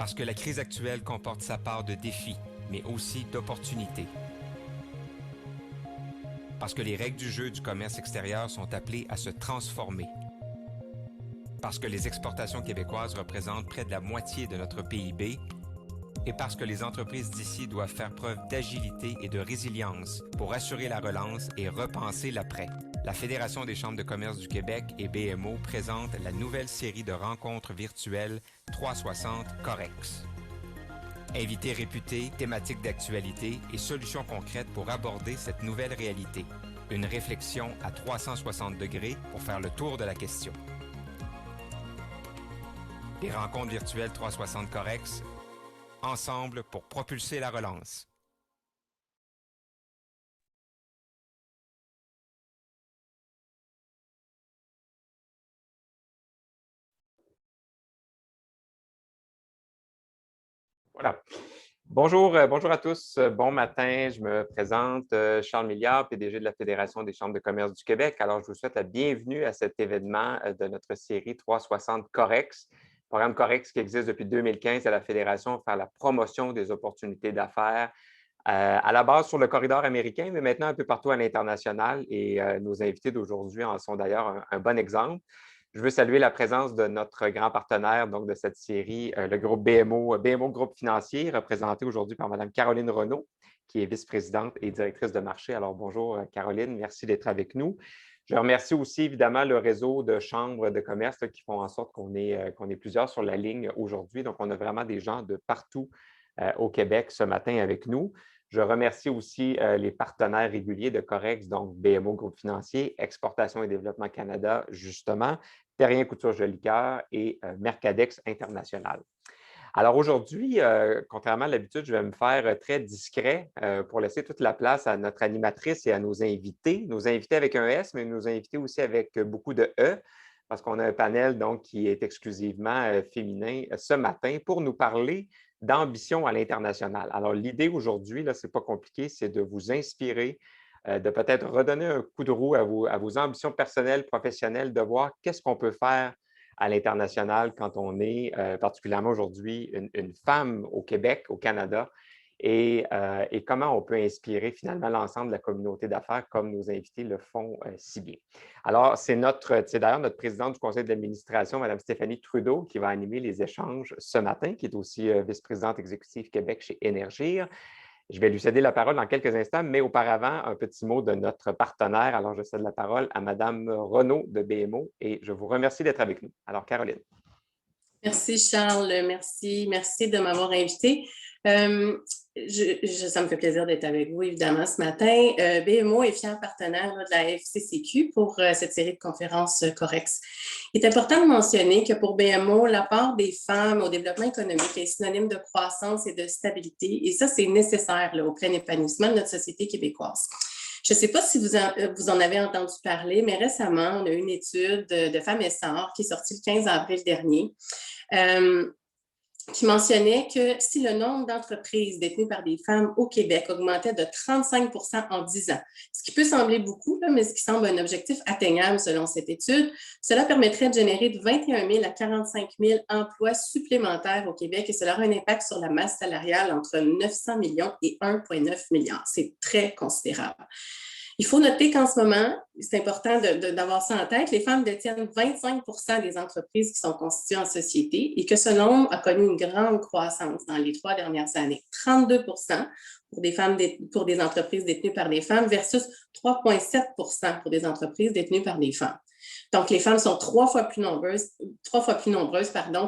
Parce que la crise actuelle comporte sa part de défis, mais aussi d'opportunités. Parce que les règles du jeu du commerce extérieur sont appelées à se transformer. Parce que les exportations québécoises représentent près de la moitié de notre PIB et parce que les entreprises d'ici doivent faire preuve d'agilité et de résilience pour assurer la relance et repenser l'après. La Fédération des chambres de commerce du Québec et BMO présentent la nouvelle série de rencontres virtuelles 360 Corex. Invités réputés, thématiques d'actualité et solutions concrètes pour aborder cette nouvelle réalité. Une réflexion à 360 degrés pour faire le tour de la question. Les rencontres virtuelles 360 Corex, ensemble pour propulser la relance. Voilà. Bonjour, bonjour à tous. Bon matin, je me présente, Charles Milliard, PDG de la Fédération des chambres de commerce du Québec. Alors, je vous souhaite la bienvenue à cet événement de notre série 360 Corex. Programme Corex qui existe depuis 2015 à la Fédération pour faire la promotion des opportunités d'affaires à la base sur le corridor américain, mais maintenant un peu partout à l'international. Et nos invités d'aujourd'hui en sont d'ailleurs un bon exemple. Je veux saluer la présence de notre grand partenaire donc, de cette série, le groupe BMO Groupe Financier, représenté aujourd'hui par Mme Caroline Renaud, qui est vice-présidente et directrice de marché. Alors, bonjour Caroline, merci d'être avec nous. Je remercie aussi évidemment le réseau de chambres de commerce qui font en sorte qu'on est plusieurs sur la ligne aujourd'hui. Donc, on a vraiment des gens de partout au Québec ce matin avec nous. Je remercie aussi les partenaires réguliers de Corex, donc BMO Groupe Financier, Exportation et Développement Canada, justement, Terrien Couture Jolicoeur et Mercadex International. Alors aujourd'hui, contrairement à l'habitude, je vais me faire très discret pour laisser toute la place à notre animatrice et à nos invités avec un S, mais nos invités aussi avec beaucoup de E, parce qu'on a un panel donc, qui est exclusivement féminin ce matin pour nous parler d'ambition à l'international. Alors l'idée aujourd'hui, ce n'est pas compliqué, c'est de vous inspirer, de peut-être redonner un coup de roue à vos ambitions personnelles, professionnelles, de voir qu'est-ce qu'on peut faire à l'international quand on est particulièrement aujourd'hui une femme au Québec, au Canada, et comment on peut inspirer finalement l'ensemble de la communauté d'affaires comme nos invités le font si bien. Alors, c'est d'ailleurs notre présidente du conseil d'administration, Mme Stéphanie Trudeau, qui va animer les échanges ce matin, qui est aussi vice-présidente exécutive Québec chez Énergir. Je vais lui céder la parole dans quelques instants, mais auparavant, un petit mot de notre partenaire. Alors, je cède la parole à Mme Renaud de BMO et je vous remercie d'être avec nous. Alors, Caroline. Merci, Charles. Merci de m'avoir invité. Ça me fait plaisir d'être avec vous, évidemment, ce matin. BMO est fier partenaire de la FCCQ pour cette série de conférences Corex. Il est important de mentionner que pour BMO, l'apport des femmes au développement économique est synonyme de croissance et de stabilité. Et ça, c'est nécessaire là, au plein épanouissement de notre société québécoise. Je ne sais pas si vous en avez entendu parler, mais récemment, on a eu une étude de Femmes et Essor qui est sortie le 15 avril dernier, qui mentionnait que si le nombre d'entreprises détenues par des femmes au Québec augmentait de 35 % en 10 ans, ce qui peut sembler beaucoup, là, mais ce qui semble un objectif atteignable selon cette étude, cela permettrait de générer de 21 000 à 45 000 emplois supplémentaires au Québec et cela aura un impact sur la masse salariale entre 900 millions et 1,9 milliard. C'est très considérable. Il faut noter qu'en ce moment, c'est important d'avoir ça en tête, les femmes détiennent 25 % des entreprises qui sont constituées en société et que ce nombre a connu une grande croissance dans les 3 dernières années. 32 % pour des entreprises détenues par des femmes versus 3,7 % pour des entreprises détenues par des femmes. Donc, les femmes sont 3 fois plus nombreuses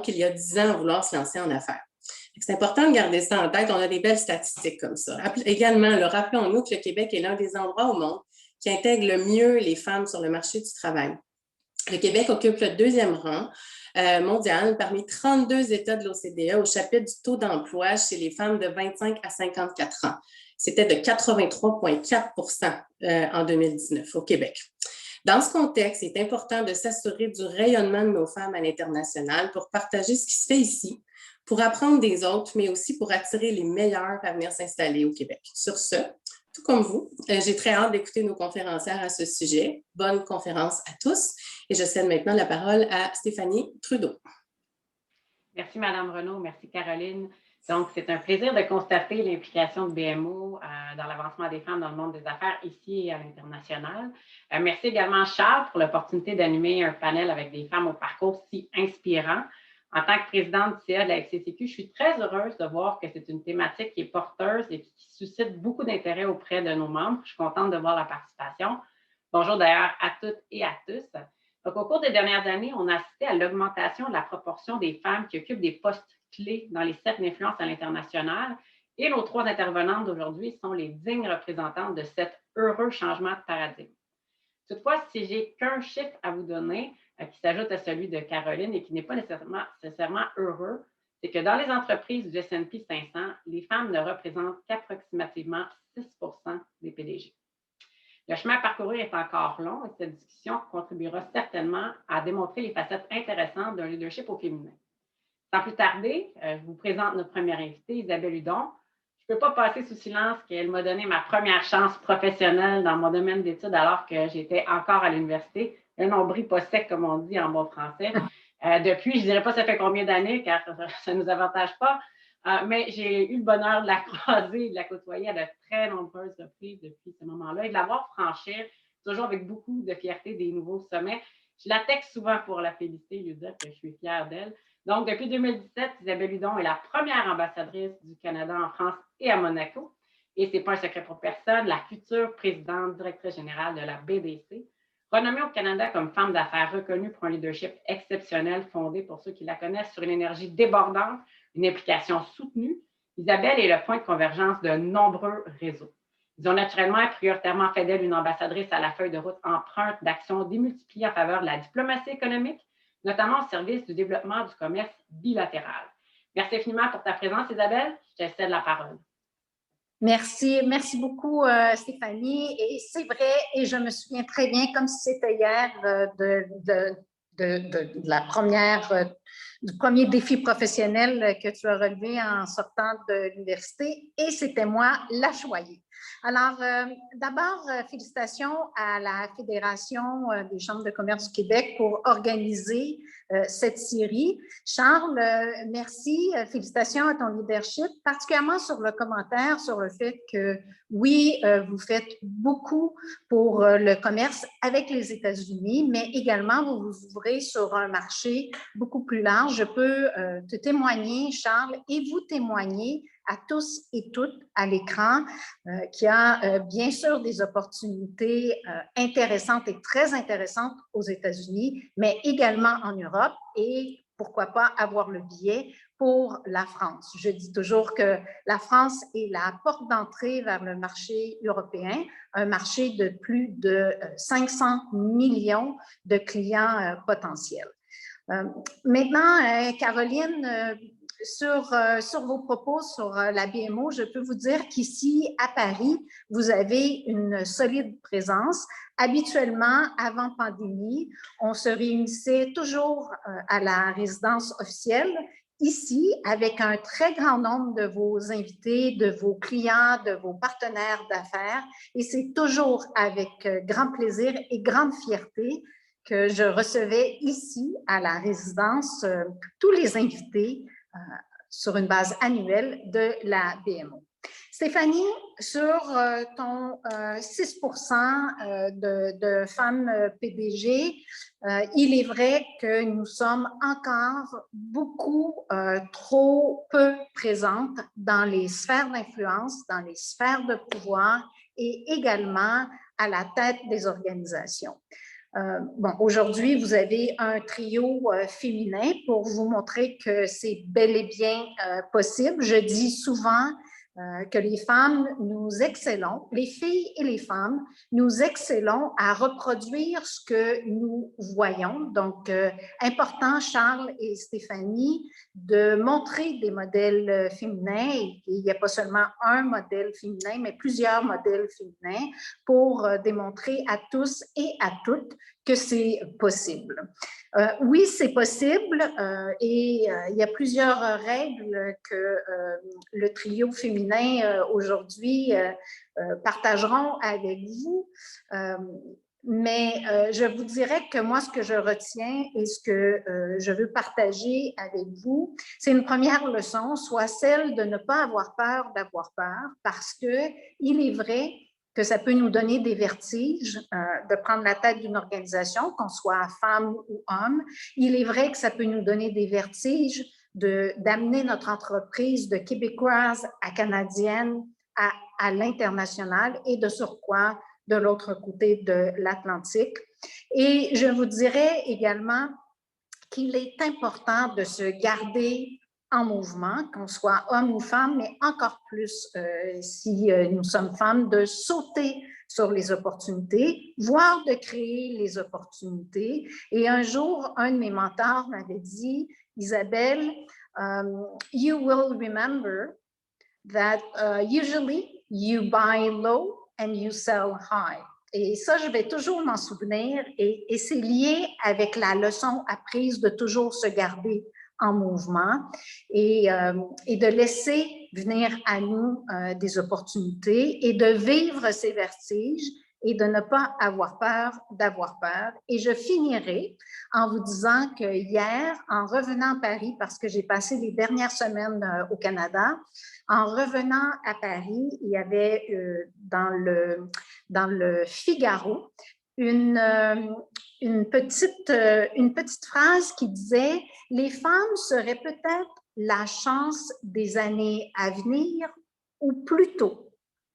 qu'il y a 10 ans à vouloir se lancer en affaires. C'est important de garder ça en tête. On a des belles statistiques comme ça. Également, rappelons-nous que le Québec est l'un des endroits au monde qui intègre le mieux les femmes sur le marché du travail. Le Québec occupe le 2e rang mondial parmi 32 États de l'OCDE au chapitre du taux d'emploi chez les femmes de 25 à 54 ans. C'était de 83,4 % en 2019 au Québec. Dans ce contexte, il est important de s'assurer du rayonnement de nos femmes à l'international pour partager ce qui se fait ici, pour apprendre des autres, mais aussi pour attirer les meilleurs à venir s'installer au Québec. Sur ce, tout comme vous, j'ai très hâte d'écouter nos conférencières à ce sujet. Bonne conférence à tous. Et je cède maintenant la parole à Stéphanie Trudeau. Merci, Madame Renaud. Merci, Caroline. Donc, c'est un plaisir de constater l'implication de BMO dans l'avancement des femmes dans le monde des affaires ici et à l'international. Merci également, Charles, pour l'opportunité d'animer un panel avec des femmes au parcours si inspirant. En tant que présidente du CA de la FCCQ, je suis très heureuse de voir que c'est une thématique qui est porteuse et qui suscite beaucoup d'intérêt auprès de nos membres. Je suis contente de voir la participation. Bonjour d'ailleurs à toutes et à tous. Donc, au cours des dernières années, on a assisté à l'augmentation de la proportion des femmes qui occupent des postes clés dans les cercles d'influence à l'international. Et nos 3 intervenantes d'aujourd'hui sont les dignes représentantes de cet heureux changement de paradigme. Toutefois, si j'ai qu'un chiffre à vous donner, qui s'ajoute à celui de Caroline et qui n'est pas nécessairement heureux, c'est que dans les entreprises du S&P 500, les femmes ne représentent qu'approximativement 6 des PDG. Le chemin à parcourir est encore long et cette discussion contribuera certainement à démontrer les facettes intéressantes d'un leadership au féminin. Sans plus tarder, je vous présente notre première invitée, Isabelle Hudon. Je ne peux pas passer sous silence qu'elle m'a donné ma première chance professionnelle dans mon domaine d'études alors que j'étais encore à l'université. Un nombril pas sec, comme on dit en bon français. Depuis, je ne dirais pas ça fait combien d'années, car ça ne nous avantage pas, mais j'ai eu le bonheur de la croiser et de la côtoyer à de très nombreuses reprises depuis ce moment-là et de la voir franchir, toujours avec beaucoup de fierté, des nouveaux sommets. Je la texte souvent pour la féliciter, lui dire que je suis fière d'elle. Donc, depuis 2017, Isabelle Hudon est la première ambassadrice du Canada en France et à Monaco. Et ce n'est pas un secret pour personne, la future présidente directrice générale de la BDC, renommée au Canada comme femme d'affaires reconnue pour un leadership exceptionnel fondé, pour ceux qui la connaissent, sur une énergie débordante, une implication soutenue. Isabelle est le point de convergence de nombreux réseaux. Ils ont naturellement et prioritairement fait d'elle une ambassadrice à la feuille de route empreinte d'actions démultipliées en faveur de la diplomatie économique, notamment au service du développement du commerce bilatéral. Merci infiniment pour ta présence, Isabelle. Je te cède la parole. Merci beaucoup, Stéphanie. Et c'est vrai, et je me souviens très bien, comme si c'était hier, du premier défi professionnel que tu as relevé en sortant de l'université, et c'était moi, la choyée. Alors, d'abord, félicitations à la Fédération des chambres de commerce du Québec pour organiser cette série. Charles, merci, félicitations à ton leadership, particulièrement sur le commentaire sur le fait que, oui, vous faites beaucoup pour le commerce avec les États-Unis, mais également vous vous ouvrez sur un marché beaucoup plus large. Je peux te témoigner, Charles, et vous témoigner à tous et toutes à l'écran, qui a bien sûr des opportunités intéressantes et très intéressantes aux États-Unis, mais également en Europe et pourquoi pas avoir le billet pour la France. Je dis toujours que la France est la porte d'entrée vers le marché européen, un marché de plus de 500 millions de clients potentiels. Maintenant, Caroline, sur vos propos sur la BMO, je peux vous dire qu'ici, à Paris, vous avez une solide présence. Habituellement, avant pandémie, on se réunissait toujours à la résidence officielle, ici, avec un très grand nombre de vos invités, de vos clients, de vos partenaires d'affaires, et c'est toujours avec grand plaisir et grande fierté que je recevais ici, à la résidence, tous les invités sur une base annuelle de la BMO. Stéphanie, sur ton 6 de femmes PDG, il est vrai que nous sommes encore beaucoup trop peu présentes dans les sphères d'influence, dans les sphères de pouvoir et également à la tête des organisations. Aujourd'hui, vous avez un trio féminin pour vous montrer que c'est bel et bien possible. Je dis souvent que les femmes, nous excellons, les filles et les femmes, nous excellons à reproduire ce que nous voyons. Donc, important, Charles et Stéphanie, de montrer des modèles féminins. Et il n'y a pas seulement un modèle féminin, mais plusieurs modèles féminins pour démontrer à tous et à toutes que c'est possible. Oui, c'est possible et il y a plusieurs règles que le trio féminin aujourd'hui partageront avec vous. Mais je vous dirais que moi, ce que je retiens et ce que je veux partager avec vous, c'est une première leçon, soit celle de ne pas avoir peur d'avoir peur, parce qu'il est vrai que ça peut nous donner des vertiges de prendre la tête d'une organisation, qu'on soit femme ou homme. Il est vrai que ça peut nous donner des vertiges d'amener notre entreprise de québécoise à canadienne à l'international et de surcroît de l'autre côté de l'Atlantique. Et je vous dirais également qu'il est important de se garder en mouvement, qu'on soit homme ou femme, mais encore plus si nous sommes femmes, de sauter sur les opportunités, voire de créer les opportunités. Et un jour, un de mes mentors m'avait dit, Isabelle, you will remember that usually you buy low and you sell high. Et ça, je vais toujours m'en souvenir et c'est lié avec la leçon apprise de toujours se garder en mouvement et de laisser venir à nous des opportunités et de vivre ces vertiges et de ne pas avoir peur d'avoir peur. Et je finirai en vous disant que hier, en revenant à Paris, parce que j'ai passé les dernières semaines au Canada, en revenant à Paris, il y avait dans le Figaro une petite phrase qui disait « Les femmes seraient peut-être la chance des années à venir ou plutôt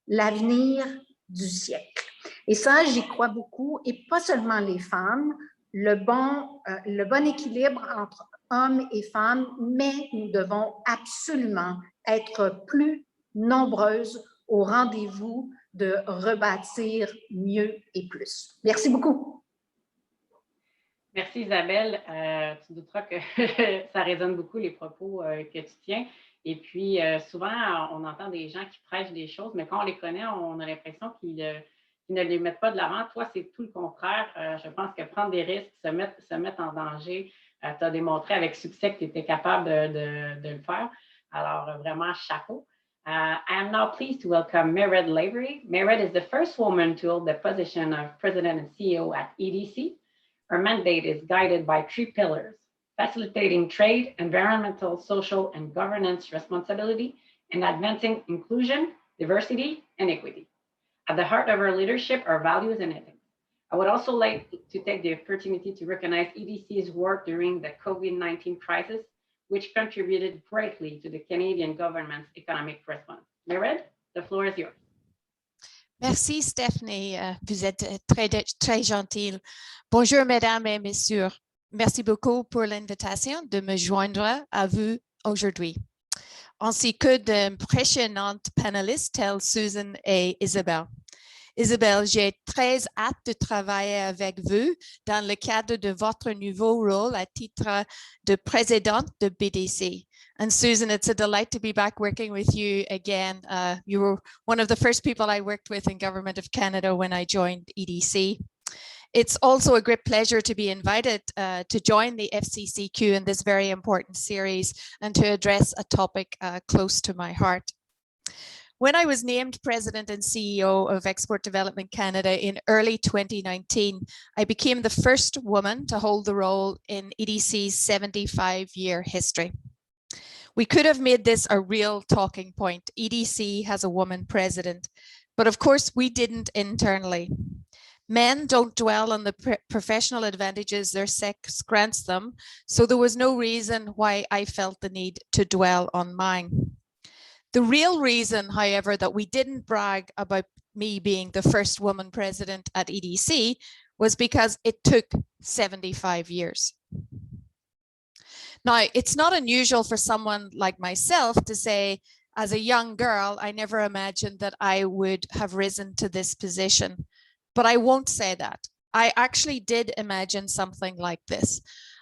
l'avenir du siècle. » Et ça, j'y crois beaucoup, et pas seulement les femmes, le bon équilibre entre hommes et femmes, mais nous devons absolument être plus nombreuses au rendez-vous de rebâtir mieux et plus. Merci beaucoup. Merci Isabelle. Tu douteras que ça résonne beaucoup les propos que tu tiens. Et puis, souvent, on entend des gens qui prêchent des choses, mais quand on les connaît, on a l'impression qu'ils ne les mettent pas de l'avant. Toi, c'est tout le contraire. Je pense que prendre des risques, se mettre en danger, tu as démontré avec succès que tu étais capable de le faire. Alors, vraiment, chapeau. I am now pleased to welcome Mered Lavery. Mered is the first woman to hold the position of President and CEO at EDC. Her mandate is guided by 3 pillars: facilitating trade, environmental, social, and governance responsibility, and advancing inclusion, diversity, and equity. At the heart of our leadership are values and ethics. I would also like to take the opportunity to recognize EDC's work during the COVID-19 crisis, which contributed greatly to the Canadian government's economic response. Mered, the floor is yours. Merci Stéphanie, vous êtes très gentille. Bonjour mesdames et messieurs, merci beaucoup pour l'invitation de me joindre à vous aujourd'hui, ainsi que d'impressionnantes panélistes telles Susan et Isabelle. Isabelle, j'ai très hâte de travailler avec vous dans le cadre de votre nouveau rôle à titre de présidente de BDC. And Susan, it's a delight to be back working with you again. You were one of the first people I worked with in Government of Canada when I joined EDC. It's also a great pleasure to be invited to join the FCCQ in this very important series and to address a topic close to my heart. When I was named President and CEO of Export Development Canada in early 2019, I became the first woman to hold the role in EDC's 75-year history. We could have made this a real talking point. EDC has a woman president, but of course we didn't internally. Men don't dwell on the professional advantages their sex grants them, so there was no reason why I felt the need to dwell on mine. The real reason, however, that we didn't brag about me being the first woman president at EDC was because it took 75 years. Now, it's not unusual for someone like myself to say, as a young girl, I never imagined that I would have risen to this position. But I won't say that. I actually did imagine something like this.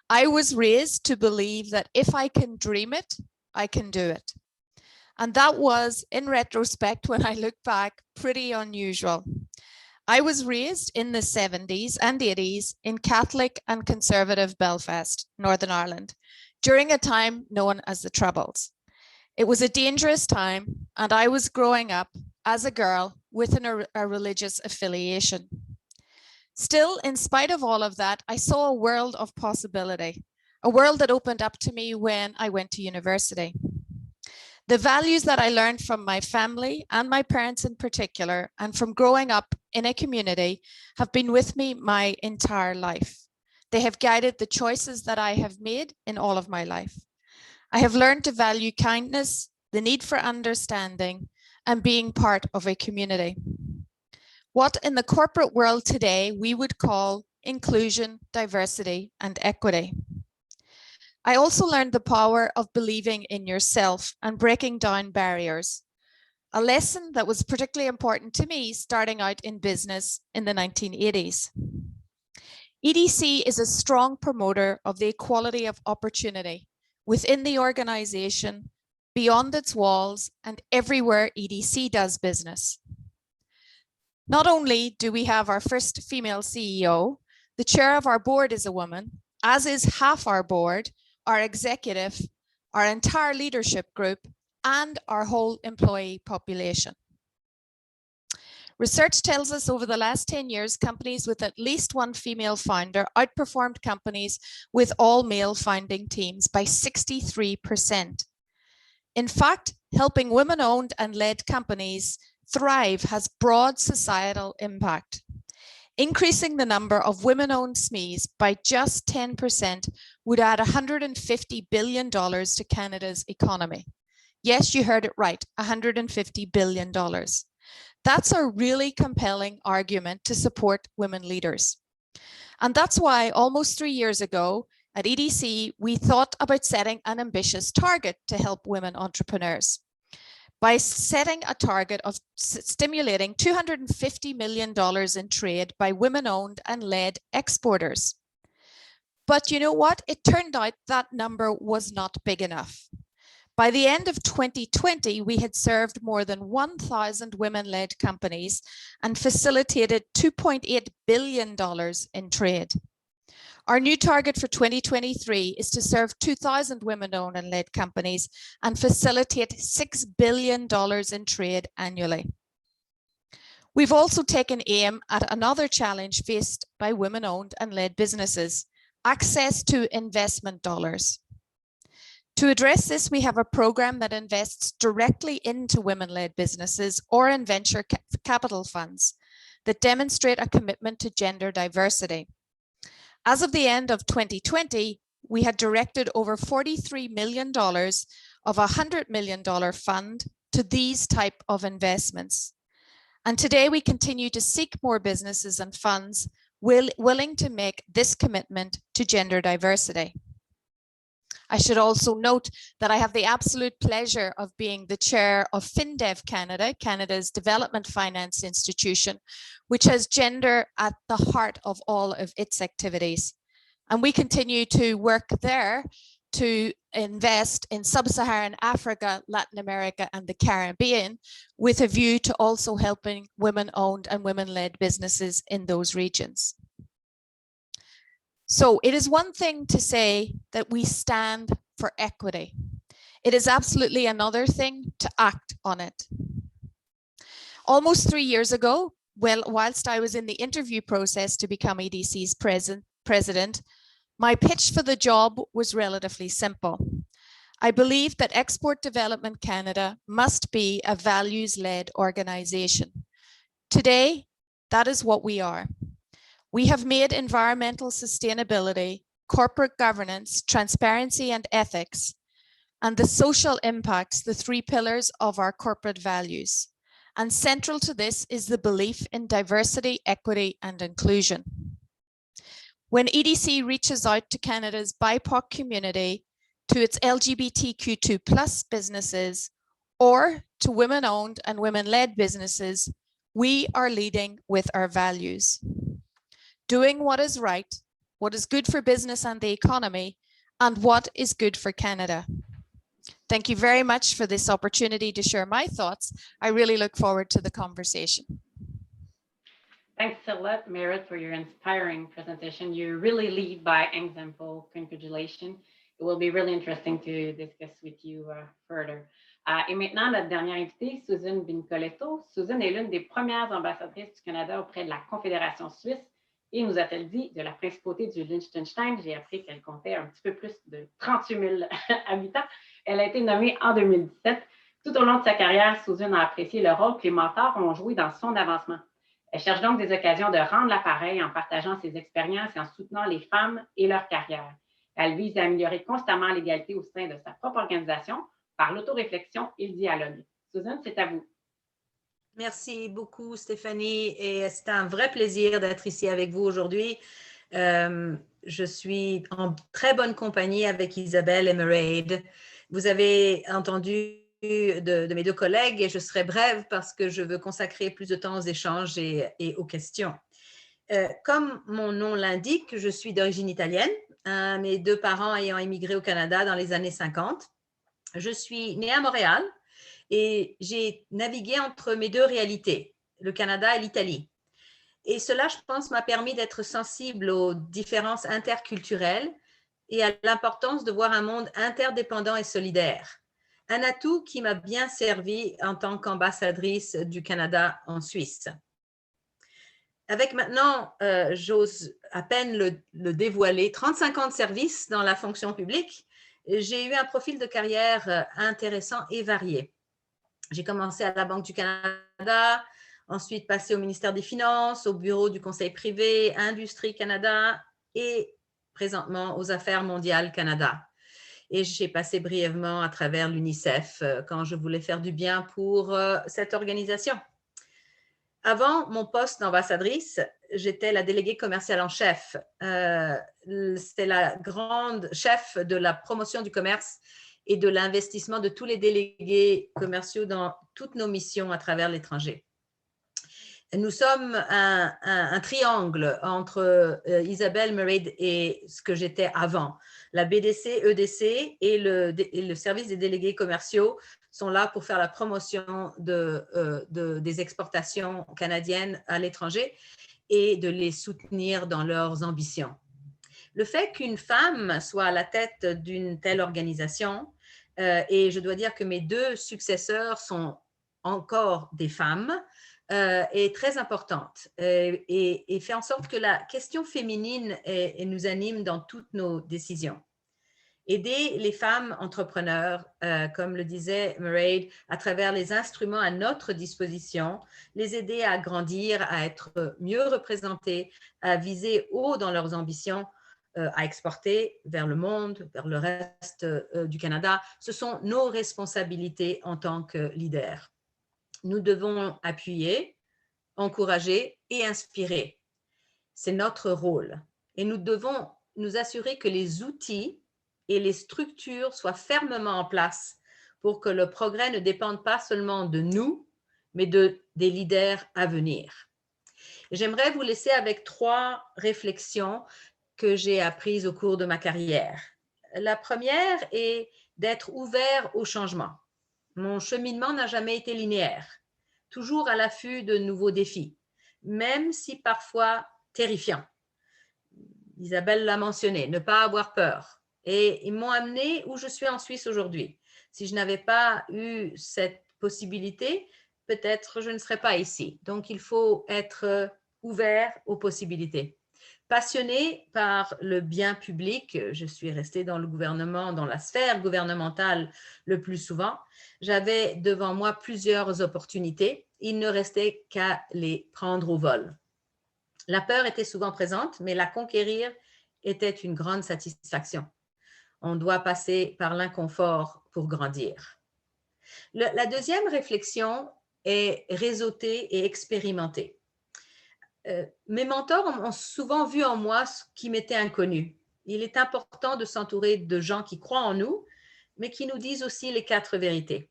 I was raised to believe that if I can dream it, I can do it. And that was, in retrospect, when I look back, pretty unusual. I was raised in the 70s and 80s in Catholic and conservative Belfast, Northern Ireland, during a time known as the Troubles. It was a dangerous time, and I was growing up as a girl with a religious affiliation. Still, in spite of all of that, I saw a world of possibility, a world that opened up to me when I went to university. The values that I learned from my family and my parents in particular, and from growing up in a community, have been with me my entire life. They have guided the choices that I have made in all of my life. I have learned to value kindness, the need for understanding, and being part of a community. What in the corporate world today we would call inclusion, diversity, and equity. I also learned the power of believing in yourself and breaking down barriers, a lesson that was particularly important to me starting out in business in the 1980s. EDC is a strong promoter of the equality of opportunity within the organization, beyond its walls, and everywhere EDC does business. Not only do we have our first female CEO, the chair of our board is a woman, as is half our board, our executive, our entire leadership group, and our whole employee population. Research tells us over the last 10 years, companies with at least one female founder outperformed companies with all male founding teams by 63%. In fact, helping women-owned and led companies thrive has broad societal impact. Increasing the number of women-owned SMEs by just 10% would add $150 billion to Canada's economy. Yes, you heard it right, $150 billion. That's a really compelling argument to support women leaders. And that's why almost 3 years ago at EDC, we thought about setting an ambitious target to help women entrepreneurs. By setting a target of stimulating $250 million in trade by women-owned and led exporters. But you know what? It turned out that number was not big enough. By the end of 2020, we had served more than 1,000 women-led companies and facilitated $2.8 billion in trade. Our new target for 2023 is to serve 2,000 women-owned and led companies and facilitate $6 billion in trade annually. We've also taken aim at another challenge faced by women-owned and led businesses, access to investment dollars. To address this, we have a program that invests directly into women-led businesses or in venture capital funds that demonstrate a commitment to gender diversity. As of the end of 2020, we had directed over $43 million of a $100 million fund to these type of investments. And today we continue to seek more businesses and funds willing to make this commitment to gender diversity. I should also note that I have the absolute pleasure of being the chair of FinDev Canada, Canada's development finance institution, which has gender at the heart of all of its activities. And we continue to work there to invest in Sub-Saharan Africa, Latin America, and the Caribbean, with a view to also helping women-owned and women-led businesses in those regions. So it is one thing to say that we stand for equity. It is absolutely another thing to act on it. Almost 3 years ago, whilst I was in the interview process to become EDC's president, my pitch for the job was relatively simple. I believe that Export Development Canada must be a values-led organization. Today, that is what we are. We have made environmental sustainability, corporate governance, transparency and ethics, and the social impacts the 3 pillars of our corporate values. And central to this is the belief in diversity, equity, and inclusion. When EDC reaches out to Canada's BIPOC community, to its LGBTQ2+ businesses, or to women-owned and women-led businesses, we are leading with our values. Doing what is right, what is good for business and the economy, and what is good for Canada. Thank you very much for this opportunity to share my thoughts. I really look forward to the conversation. Thanks a lot, Merit, for your inspiring presentation. You really lead by example. Congratulations. It will be really interesting to discuss with you further. Et maintenant, notre dernière invitée, Susan Bincoletto. Susan est l'une des premières ambassadrices du Canada auprès de la Confédération suisse Et nous a-t-elle dit de la principauté du Liechtenstein? J'ai appris qu'elle comptait un petit peu plus de 38 000 habitants. Elle a été nommée en 2017. Tout au long de sa carrière, Susan a apprécié le rôle que les mentors ont joué dans son avancement. Elle cherche donc des occasions de rendre l'appareil en partageant ses expériences et en soutenant les femmes et leur carrière. Elle vise à améliorer constamment l'égalité au sein de sa propre organisation par l'autoréflexion et le dialogue. Susan, c'est à vous. Merci beaucoup, Stéphanie, et c'est un vrai plaisir d'être ici avec vous aujourd'hui. Je suis en très bonne compagnie avec Isabelle et Mairead. Vous avez entendu de mes deux collègues et je serai brève parce que je veux consacrer plus de temps aux échanges et aux questions. Comme mon nom l'indique, je suis d'origine italienne, mes deux parents ayant immigré au Canada dans les années 50. Je suis née à Montréal et j'ai navigué entre mes deux réalités, le Canada et l'Italie. Et cela, je pense, m'a permis d'être sensible aux différences interculturelles et à l'importance de voir un monde interdépendant et solidaire. Un atout qui m'a bien servi en tant qu'ambassadrice du Canada en Suisse. Avec maintenant, j'ose à peine le dévoiler, 35 ans de service dans la fonction publique, j'ai eu un profil de carrière intéressant et varié. J'ai commencé à la Banque du Canada, ensuite passé au ministère des Finances, au bureau du Conseil privé, Industrie Canada et présentement aux Affaires mondiales Canada. Et j'ai passé brièvement à travers l'UNICEF quand je voulais faire du bien pour cette organisation. Avant mon poste d'ambassadrice, j'étais la déléguée commerciale en chef. C'était la grande chef de la promotion du commerce et de l'investissement de tous les délégués commerciaux dans toutes nos missions à travers l'étranger. Nous sommes un triangle entre Isabelle, Mairead et ce que j'étais avant. La BDC, EDC et le service des délégués commerciaux sont là pour faire la promotion des exportations canadiennes à l'étranger et de les soutenir dans leurs ambitions. Le fait qu'une femme soit à la tête d'une telle organisation, et je dois dire que mes deux successeurs sont encore des femmes, est très importante et fait en sorte que la question féminine nous anime dans toutes nos décisions. Aider les femmes entrepreneurs, comme le disait Mairead, à travers les instruments à notre disposition, les aider à grandir, à être mieux représentées, à viser haut dans leurs ambitions, à exporter vers le monde, vers le reste du Canada. Ce sont nos responsabilités en tant que leaders. Nous devons appuyer, encourager et inspirer. C'est notre rôle. Et nous devons nous assurer que les outils et les structures soient fermement en place pour que le progrès ne dépende pas seulement de nous, mais des leaders à venir. J'aimerais vous laisser avec 3 réflexions que j'ai apprises au cours de ma carrière. La première est d'être ouvert au changement. Mon cheminement n'a jamais été linéaire, toujours à l'affût de nouveaux défis, même si parfois terrifiants. Isabelle l'a mentionné, ne pas avoir peur. Et ils m'ont amené où je suis en Suisse aujourd'hui. Si je n'avais pas eu cette possibilité, peut-être je ne serais pas ici. Donc, il faut être ouvert aux possibilités. Passionné par le bien public, je suis restée dans le gouvernement, dans la sphère gouvernementale le plus souvent. J'avais devant moi plusieurs opportunités. Il ne restait qu'à les prendre au vol. La peur était souvent présente, mais la conquérir était une grande satisfaction. On doit passer par l'inconfort pour grandir. La deuxième réflexion est réseauter et expérimenter. Mes mentors ont souvent vu en moi ce qui m'était inconnu. Il est important de s'entourer de gens qui croient en nous, mais qui nous disent aussi les 4 vérités.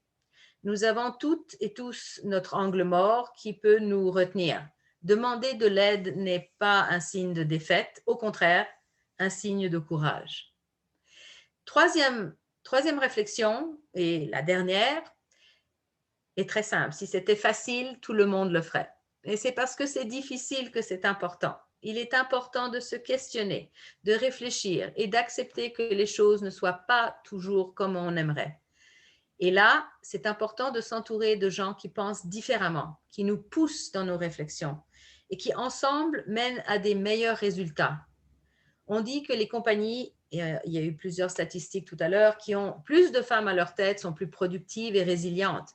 Nous avons toutes et tous notre angle mort qui peut nous retenir. Demander de l'aide n'est pas un signe de défaite, au contraire, un signe de courage. Troisième réflexion, et la dernière, est très simple. Si c'était facile, tout le monde le ferait. Et c'est parce que c'est difficile que c'est important. Il est important de se questionner, de réfléchir et d'accepter que les choses ne soient pas toujours comme on aimerait. Et là, c'est important de s'entourer de gens qui pensent différemment, qui nous poussent dans nos réflexions et qui ensemble mènent à des meilleurs résultats. On dit que les compagnies, et il y a eu plusieurs statistiques tout à l'heure, qui ont plus de femmes à leur tête sont plus productives et résilientes.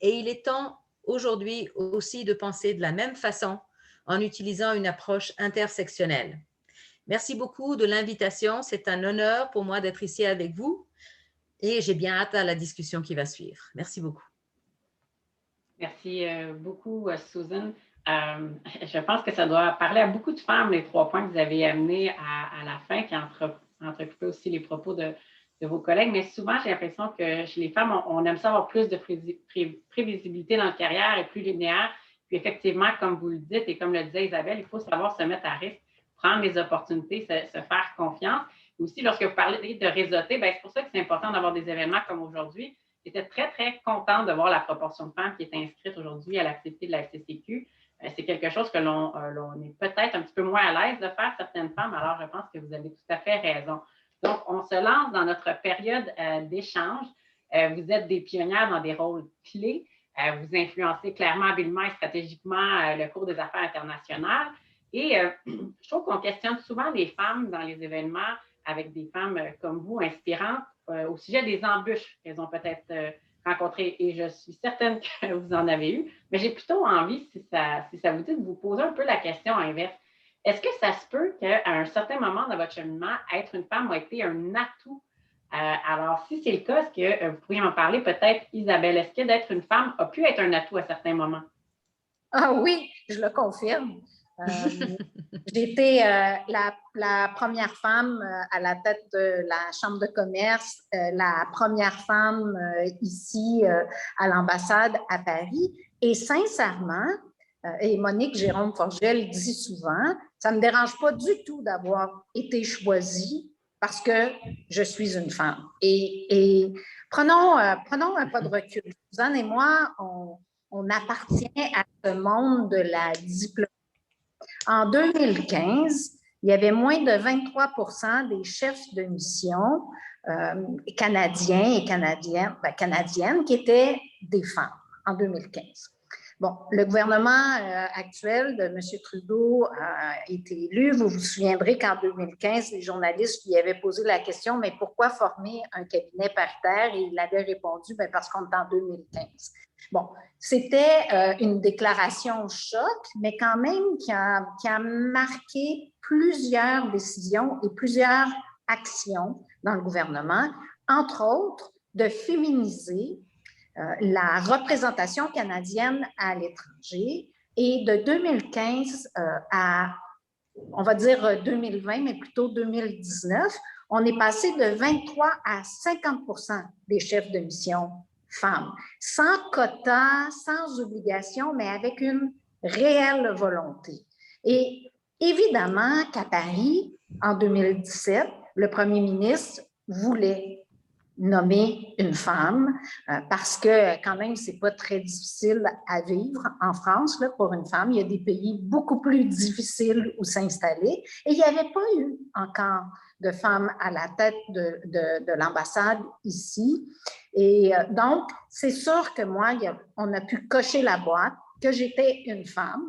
Et il est temps aujourd'hui aussi de penser de la même façon en utilisant une approche intersectionnelle. Merci beaucoup de l'invitation. C'est un honneur pour moi d'être ici avec vous et j'ai bien hâte à la discussion qui va suivre. Merci beaucoup. Merci beaucoup, Susan. Je pense que ça doit parler à beaucoup de femmes, les 3 points que vous avez amenés à la fin, qui entrecoupé aussi les propos de vos collègues. Mais souvent, j'ai l'impression que chez les femmes, on aime ça avoir plus de prévisibilité dans la carrière et plus linéaire. Puis effectivement, comme vous le dites et comme le disait Isabelle, il faut savoir se mettre à risque, prendre les opportunités, se faire confiance. Et aussi, lorsque vous parlez de réseauter, c'est pour ça que c'est important d'avoir des événements comme aujourd'hui. J'étais très, très contente de voir la proportion de femmes qui est inscrite aujourd'hui à l'activité de la FCCQ. C'est quelque chose que l'on est peut-être un petit peu moins à l'aise de faire, certaines femmes. Alors, je pense que vous avez tout à fait raison. Donc, on se lance dans notre période d'échange. Vous êtes des pionnières dans des rôles clés. Vous influencez clairement, habilement et stratégiquement le cours des affaires internationales. Et je trouve qu'on questionne souvent les femmes dans les événements avec des femmes comme vous, inspirantes, au sujet des embûches qu'elles ont peut-être rencontrées. Et je suis certaine que vous en avez eu, mais j'ai plutôt envie, si ça vous dit, de vous poser un peu la question inverse. Est-ce que ça se peut qu'à un certain moment dans votre cheminement, être une femme a été un atout? Alors, si c'est le cas, est-ce que vous pourriez en parler peut-être, Isabelle? Est-ce que d'être une femme a pu être un atout à certains moments? Ah oui, je le confirme. J'ai été la première femme à la tête de la Chambre de commerce, la première femme ici à l'ambassade à Paris. Et sincèrement, et Monique Jérôme-Forget dit souvent, ça ne me dérange pas du tout d'avoir été choisie parce que je suis une femme. Et prenons un pas de recul. Suzanne et moi, on appartient à ce monde de la diplomatie. En 2015, il y avait moins de 23% des chefs de mission canadiens et canadiennes qui étaient des femmes en 2015. Bon, le gouvernement actuel de M. Trudeau a été élu. Vous vous souviendrez qu'en 2015, les journalistes lui avaient posé la question « Mais pourquoi former un cabinet paritaire? » Et il avait répondu « Parce qu'on est en 2015. » Bon, c'était une déclaration choc, mais quand même qui a marqué plusieurs décisions et plusieurs actions dans le gouvernement, entre autres de féminiser la représentation canadienne à l'étranger et de 2015 à, on va dire 2020, mais plutôt 2019, on est passé de 23 à 50% des chefs de mission femmes, sans quota, sans obligation, mais avec une réelle volonté. Et évidemment qu'à Paris, en 2017, le premier ministre voulait nommer une femme parce que quand même, c'est pas très difficile à vivre en France là, pour une femme. Il y a des pays beaucoup plus difficiles où s'installer et il n'y avait pas eu encore de femmes à la tête de l'ambassade ici. Et donc, c'est sûr que moi, on a pu cocher la boîte que j'étais une femme,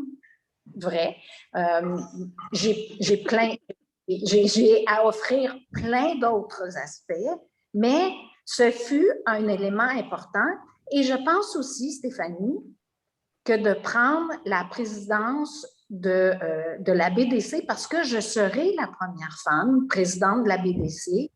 vrai. J'ai à offrir plein d'autres aspects, mais ce fut un élément important. Et je pense aussi, Stéphanie, que de prendre la présidence de la BDC, parce que je serai la première femme présidente de la BDC,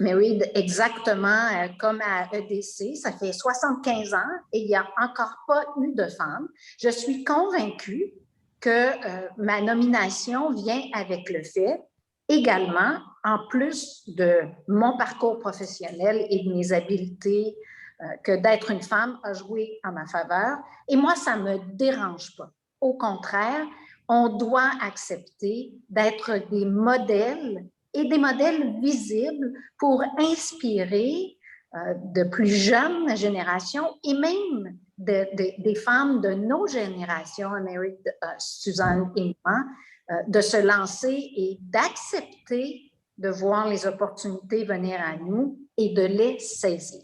mais oui, exactement comme à EDC, ça fait 75 ans et il n'y a encore pas eu de femme. Je suis convaincue que ma nomination vient avec le fait, également, en plus de mon parcours professionnel et de mes habiletés, que d'être une femme a joué en ma faveur. Et moi, ça ne me dérange pas. Au contraire, on doit accepter d'être des modèles et des modèles visibles pour inspirer de plus jeunes générations et même des femmes de nos générations, Amérique, Suzanne et moi, de se lancer et d'accepter de voir les opportunités venir à nous et de les saisir.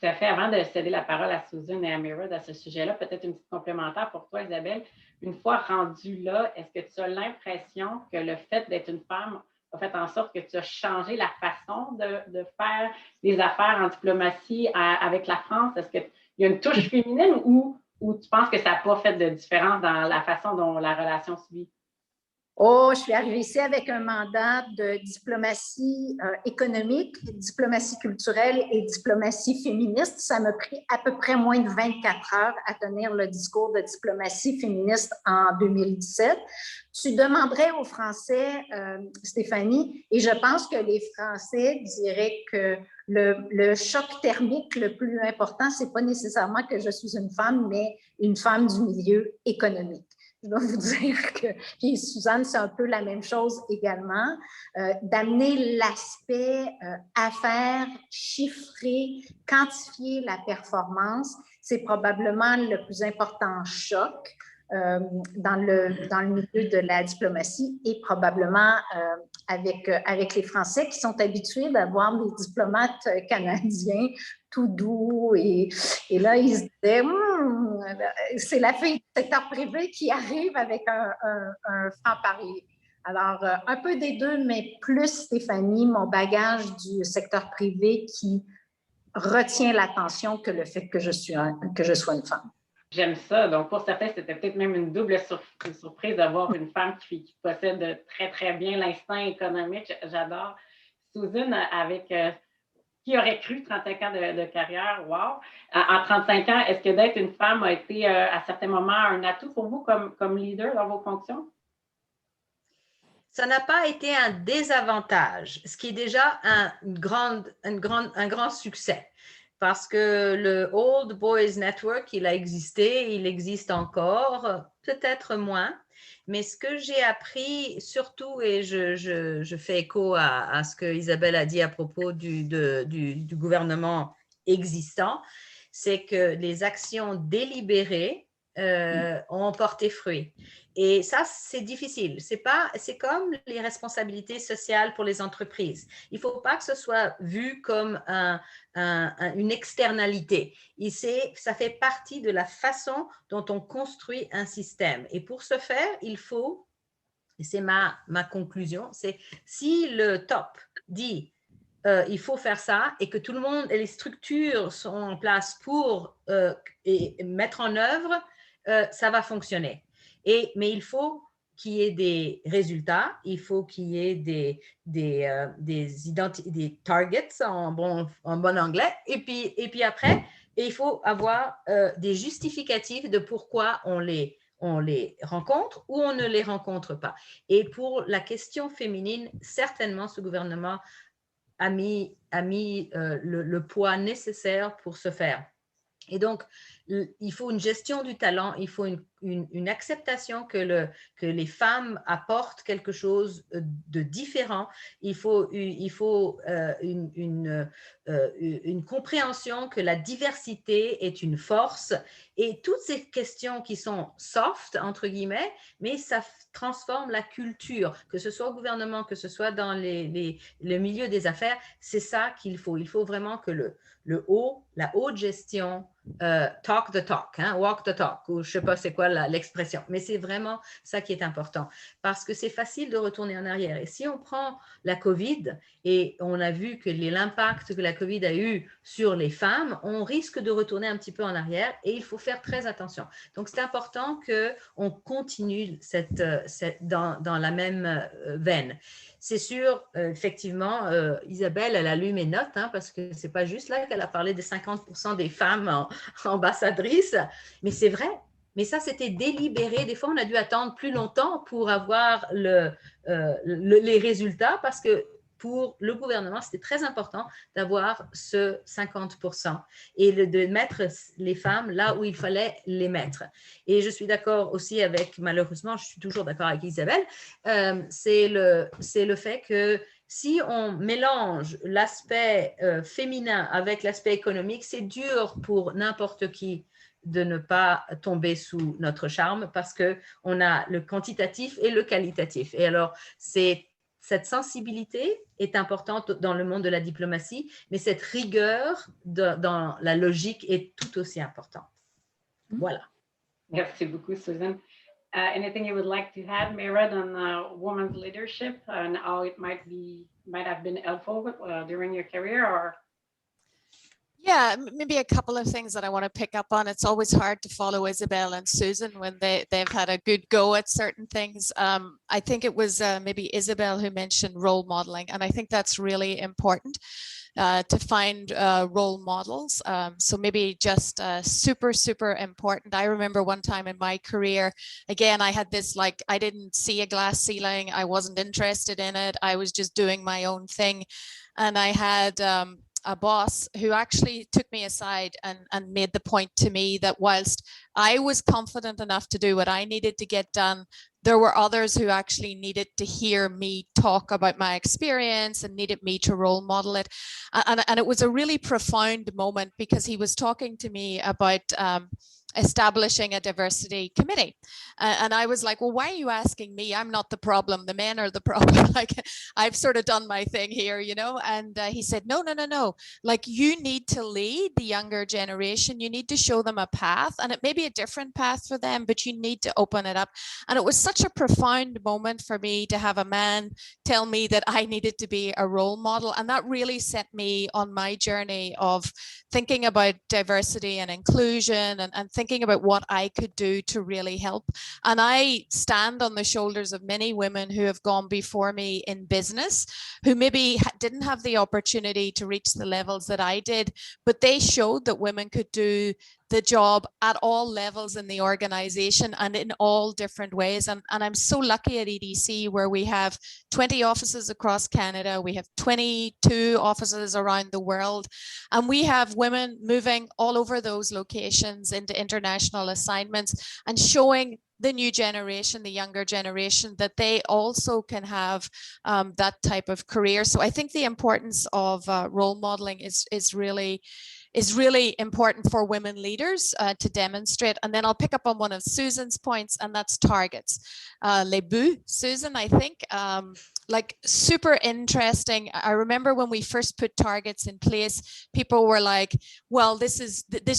Tout à fait. Avant de céder la parole à Susan et à Mirad à ce sujet-là, peut-être une petite complémentaire pour toi, Isabelle. Une fois rendu là, est-ce que tu as l'impression que le fait d'être une femme a fait en sorte que tu as changé la façon de faire des affaires en diplomatie avec la France? Est-ce qu'il y a une touche féminine ou tu penses que ça n'a pas fait de différence dans la façon dont la relation se vit? Oh, je suis arrivée ici avec un mandat de diplomatie économique, diplomatie culturelle et diplomatie féministe. Ça m'a pris à peu près moins de 24 heures à tenir le discours de diplomatie féministe en 2017. Tu demanderais aux Français, Stéphanie, et je pense que les Français diraient que le choc thermique le plus important, ce n'est pas nécessairement que je suis une femme, mais une femme du milieu économique. Je dois vous dire que, puis Suzanne, c'est un peu la même chose également, d'amener l'aspect affaires, chiffrer, quantifier la performance, c'est probablement le plus important choc dans le milieu de la diplomatie et probablement avec les Français qui sont habitués d'avoir des diplomates canadiens tout doux et là, ils se disaient c'est la fille du secteur privé qui arrive avec un franc-parler. Alors, un peu des deux, mais plus, Stéphanie, mon bagage du secteur privé qui retient l'attention que le fait que je sois une femme. J'aime ça. Donc, pour certains, c'était peut-être même une double surprise d'avoir une femme qui possède très, très bien l'instinct économique. J'adore. Susan, avec qui aurait cru 35 ans de carrière? Wow! En 35 ans, est-ce que d'être une femme a été à certains moments un atout pour vous comme leader dans vos fonctions? Ça n'a pas été un désavantage, ce qui est déjà un grand succès. Parce que le Old Boys Network, il a existé, il existe encore, peut-être moins. Mais ce que j'ai appris surtout, et je fais écho à ce que Isabelle a dit à propos du gouvernement existant, c'est que les actions délibérées ont porté fruit. Et ça, c'est difficile. C'est comme les responsabilités sociales pour les entreprises. Il ne faut pas que ce soit vu comme une externalité. Ça fait partie de la façon dont on construit un système. Et pour ce faire, il faut, et c'est ma conclusion, c'est si le top dit il faut faire ça et que tout le monde et les structures sont en place pour mettre en œuvre, ça va fonctionner. Mais il faut qu'il y ait des résultats, il faut qu'il y ait des targets en bon anglais, et puis après, il faut avoir des justificatifs de pourquoi on les rencontre ou on ne les rencontre pas. Et pour la question féminine, certainement ce gouvernement a mis le poids nécessaire pour ce faire. Et donc, il faut une gestion du talent, il faut une acceptation que les femmes apportent quelque chose de différent. Il faut une compréhension que la diversité est une force. Et toutes ces questions qui sont soft, entre guillemets, mais ça transforme la culture, que ce soit au gouvernement, que ce soit dans le milieu des affaires, c'est ça qu'il faut. Il faut vraiment que la haute gestion talk the talk, walk the talk, ou je ne sais pas c'est quoi l'expression, mais c'est vraiment ça qui est important, parce que c'est facile de retourner en arrière. Et si on prend la COVID, et on a vu que l'impact que la COVID a eu sur les femmes, on risque de retourner un petit peu en arrière, et il faut faire très attention. Donc, c'est important qu'on continue dans la même veine. C'est sûr, effectivement, Isabelle, elle a lu mes notes, parce que ce n'est pas juste là qu'elle a parlé des 50% des femmes ambassadrices, mais c'est vrai. Mais ça, c'était délibéré. Des fois, on a dû attendre plus longtemps pour avoir les résultats, parce que pour le gouvernement, c'était très important d'avoir ce 50% et de mettre les femmes là où il fallait les mettre. Et je suis d'accord aussi avec, malheureusement, je suis toujours d'accord avec Isabelle, c'est le fait que si on mélange l'aspect féminin avec l'aspect économique, c'est dur pour n'importe qui de ne pas tomber sous notre charme, parce qu'on a le quantitatif et le qualitatif. Et alors, c'est cette sensibilité est importante dans le monde de la diplomatie, mais cette rigueur dans la logique est tout aussi importante. Voilà. Merci beaucoup, Susan. Anything you would like to add, Mered, on women's leadership and how it might have been helpful during your career? Or yeah, maybe a couple of things that I want to pick up on. It's always hard to follow Isabel and Susan when they've had a good go at certain things. I think it was maybe Isabel who mentioned role modeling, and I think that's really important. To find role models. So maybe just super important. I remember one time in my career, again, I had this, like, I didn't see a glass ceiling. I wasn't interested in it. I was just doing my own thing. And I had a boss who actually took me aside and made the point to me that whilst I was confident enough to do what I needed to get done, there were others who actually needed to hear me talk about my experience and needed me to role model it. And it was a really profound moment because he was talking to me about establishing a diversity committee. And I was like, well, why are you asking me? I'm not the problem. The men are the problem. Like, I've sort of done my thing here, you know? And he said, no. Like, you need to lead the younger generation. You need to show them a path, and it may be a different path for them, but you need to open it up. And it was such a profound moment for me to have a man tell me that I needed to be a role model. And that really set me on my journey of thinking about diversity and inclusion and thinking about what I could do to really help. And I stand on the shoulders of many women who have gone before me in business, who maybe didn't have the opportunity to reach the levels that I did, but they showed that women could do the job at all levels in the organization and in all different ways. And I'm so lucky at EDC, where we have 20 offices across Canada. We have 22 offices around the world. And we have women moving all over those locations into international assignments and showing the new generation, the younger generation, that they also can have that type of career. So I think the importance of role modeling is really important for women leaders to demonstrate. And then I'll pick up on one of Susan's points, and that's targets. Les buts, Susan, I think, like, super interesting. I remember when we first put targets in place, people were like, well, this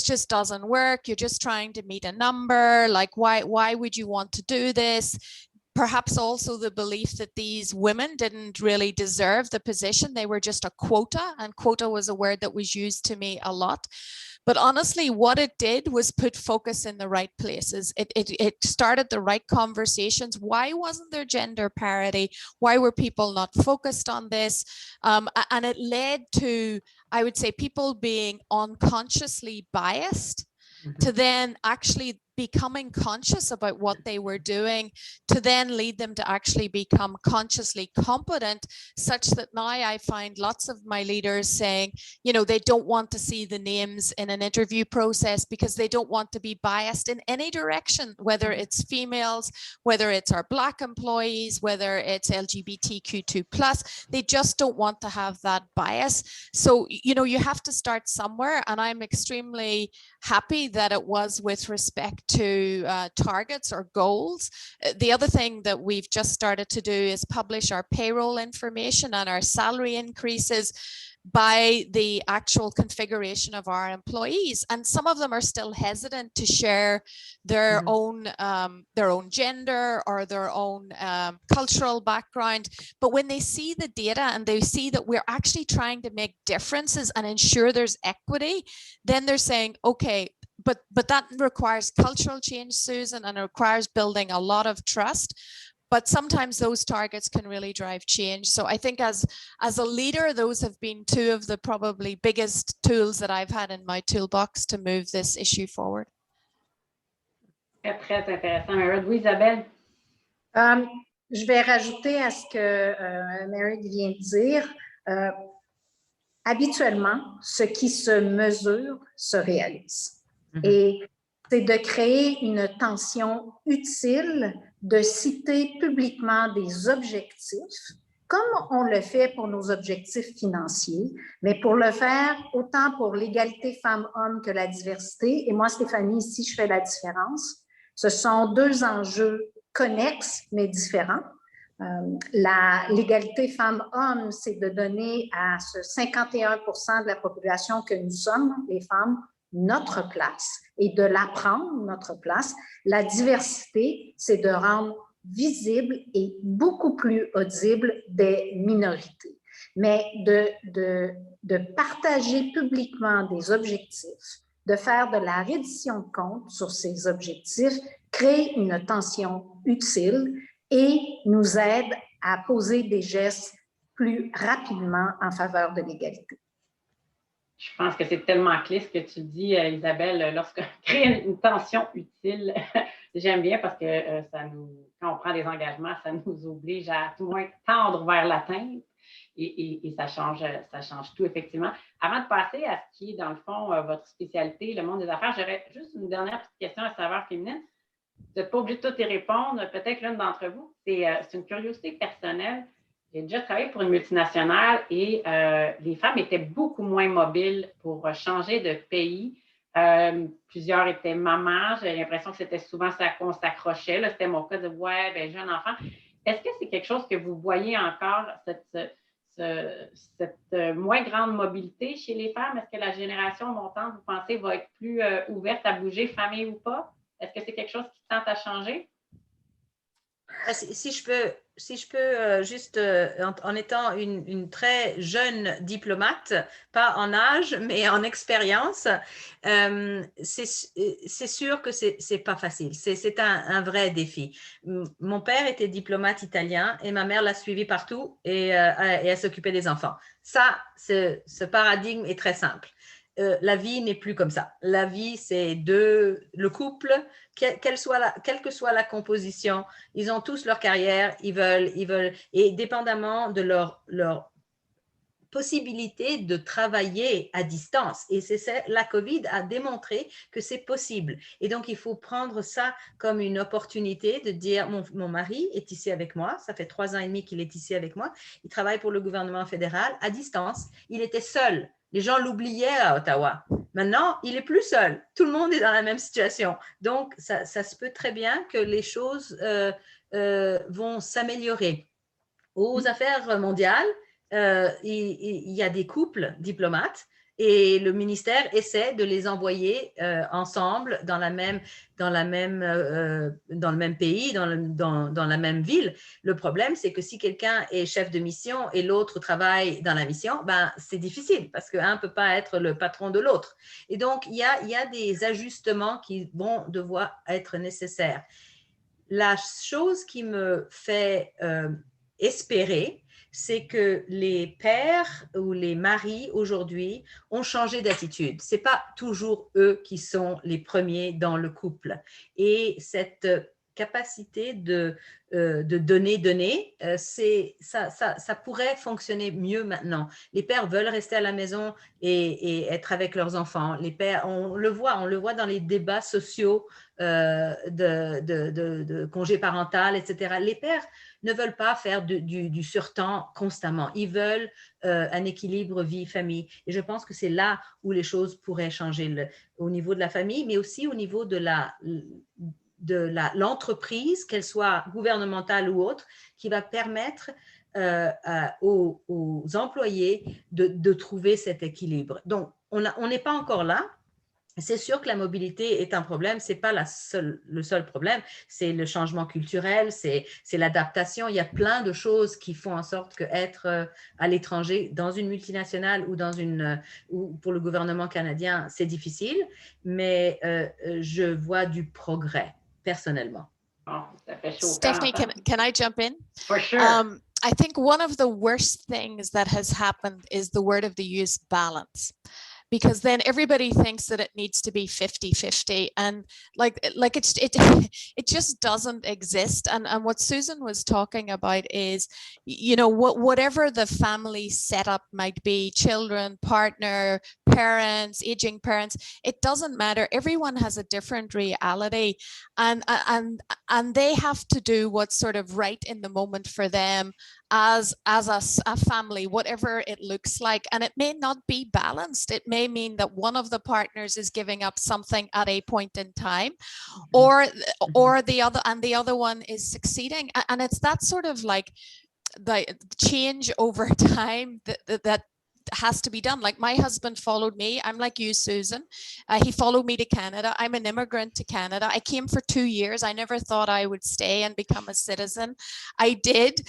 just doesn't work. You're just trying to meet a number. Like, why would you want to do this? Perhaps also the belief that these women didn't really deserve the position. They were just a quota, and quota was a word that was used to me a lot. But honestly, what it did was put focus in the right places. It started the right conversations. Why wasn't there gender parity? Why were people not focused on this? And it led to, I would say, people being unconsciously biased to then actually becoming conscious about what they were doing, to then lead them to actually become consciously competent, such that now I find lots of my leaders saying, you know, they don't want to see the names in an interview process because they don't want to be biased in any direction, whether it's females, whether it's our Black employees, whether it's LGBTQ2+, they just don't want to have that bias. So, you know, you have to start somewhere, and I'm extremely happy that it was with respect to targets or goals. The other thing that we've just started to do is publish our payroll information and our salary increases by the actual configuration of our employees, and some of them are still hesitant to share their own gender or their own cultural background. But when they see the data and they see that we're actually trying to make differences and ensure there's equity, then they're saying, okay, but that requires cultural change, Susan, and it requires building a lot of trust. But sometimes those targets can really drive change. So I think as a leader, those have been two of the probably biggest tools that I've had in my toolbox to move this issue forward. Très intéressant, Mered. Oui, Isabelle? Je vais rajouter à ce que Mered vient de dire. Habituellement, ce qui se mesure se réalise. Et c'est de créer une tension utile, de citer publiquement des objectifs, comme on le fait pour nos objectifs financiers, mais pour le faire autant pour l'égalité femmes-hommes que la diversité. Et moi, Stéphanie, ici, je fais la différence. Ce sont deux enjeux connexes, mais différents. L'égalité femmes-hommes, c'est de donner à ce 51% de la population que nous sommes, les femmes, notre place et de la prendre, notre place. La diversité, c'est de rendre visible et beaucoup plus audible des minorités. Mais de partager publiquement des objectifs, de faire de la reddition de comptes sur ces objectifs, crée une tension utile et nous aide à poser des gestes plus rapidement en faveur de l'égalité. Je pense que c'est tellement clé ce que tu dis, Isabelle, lorsqu'on crée une tension utile. J'aime bien parce que quand on prend des engagements, ça nous oblige à tout le moins tendre vers l'atteinte et ça change tout, effectivement. Avant de passer à ce qui est, dans le fond, votre spécialité, le monde des affaires, j'aurais juste une dernière petite question à saveur féminine. Vous n'êtes pas obligé de toutes y répondre, peut-être l'une d'entre vous. C'est une curiosité personnelle. J'ai déjà travaillé pour une multinationale et les femmes étaient beaucoup moins mobiles pour changer de pays. Plusieurs étaient mamans. J'ai l'impression que c'était souvent ça qu'on s'accrochait. C'était mon cas de ouais, ben, jeune enfant. Est-ce que c'est quelque chose que vous voyez encore, cette moins grande mobilité chez les femmes? Est-ce que la génération montante, vous pensez, va être plus ouverte à bouger, famille ou pas? Est-ce que c'est quelque chose qui tente à changer? Si je peux juste, en étant une très jeune diplomate, pas en âge, mais en expérience, c'est sûr que c'est pas facile. C'est un vrai défi. Mon père était diplomate italien et ma mère l'a suivi partout et elle s'occupait des enfants. Ça, ce paradigme est très simple. La vie n'est plus comme ça. La vie, c'est le couple, quelle que soit la composition, ils ont tous leur carrière, ils veulent, et dépendamment de leur possibilité de travailler à distance. Et la COVID a démontré que c'est possible. Et donc, il faut prendre ça comme une opportunité de dire, mon mari est ici avec moi, ça fait 3 ans et demi qu'il est ici avec moi, il travaille pour le gouvernement fédéral à distance, il était seul. Les gens l'oubliaient à Ottawa. Maintenant, il n'est plus seul. Tout le monde est dans la même situation. Donc, ça se peut très bien que les choses vont s'améliorer. Aux affaires mondiales, il y a des couples diplomates et le ministère essaie de les envoyer ensemble dans le même pays, dans la même ville. Le problème, c'est que si quelqu'un est chef de mission et l'autre travaille dans la mission, ben, c'est difficile parce qu'un ne peut pas être le patron de l'autre. Et donc, il y a des ajustements qui vont devoir être nécessaires. La chose qui me fait espérer, c'est que les pères ou les maris aujourd'hui ont changé d'attitude. Ce n'est pas toujours eux qui sont les premiers dans le couple. Et cette capacité de donner, ça pourrait fonctionner mieux maintenant. Les pères veulent rester à la maison et être avec leurs enfants. Les pères, on le voit dans les débats sociaux de congé parental, etc. Les pères ne veulent pas faire du surtemps constamment. Ils veulent un équilibre vie-famille. Et je pense que c'est là où les choses pourraient changer au niveau de la famille, mais aussi au niveau de l'entreprise, qu'elle soit gouvernementale ou autre, qui va permettre aux employés de trouver cet équilibre. Donc, on n'est pas encore là. C'est sûr que la mobilité est un problème, ce n'est pas le seul problème, c'est le changement culturel, c'est l'adaptation. Il y a plein de choses qui font en sorte qu'être à l'étranger, dans une multinationale ou pour le gouvernement canadien, c'est difficile, mais je vois du progrès, personnellement. Oh, ça fait chaud. Stephanie, can I jump in? For sure. I think one of the worst things that has happened is the word of the use balance. Because then everybody thinks that it needs to be 50-50 and like it just doesn't exist. And what Susan was talking about is, you know, whatever the family setup might be, children, partner, parents, aging parents, it doesn't matter. Everyone has a different reality and they have to do what's sort of right in the moment for them as a family, whatever it looks like. And it may not be balanced. It may may mean that one of the partners is giving up something at a point in time, or the other one is succeeding. And it's that sort of like the change over time that has to be done. Like my husband followed me. I'm like you, Susan. He followed me to Canada. I'm an immigrant to Canada. I came for 2 years. I never thought I would stay and become a citizen. I did.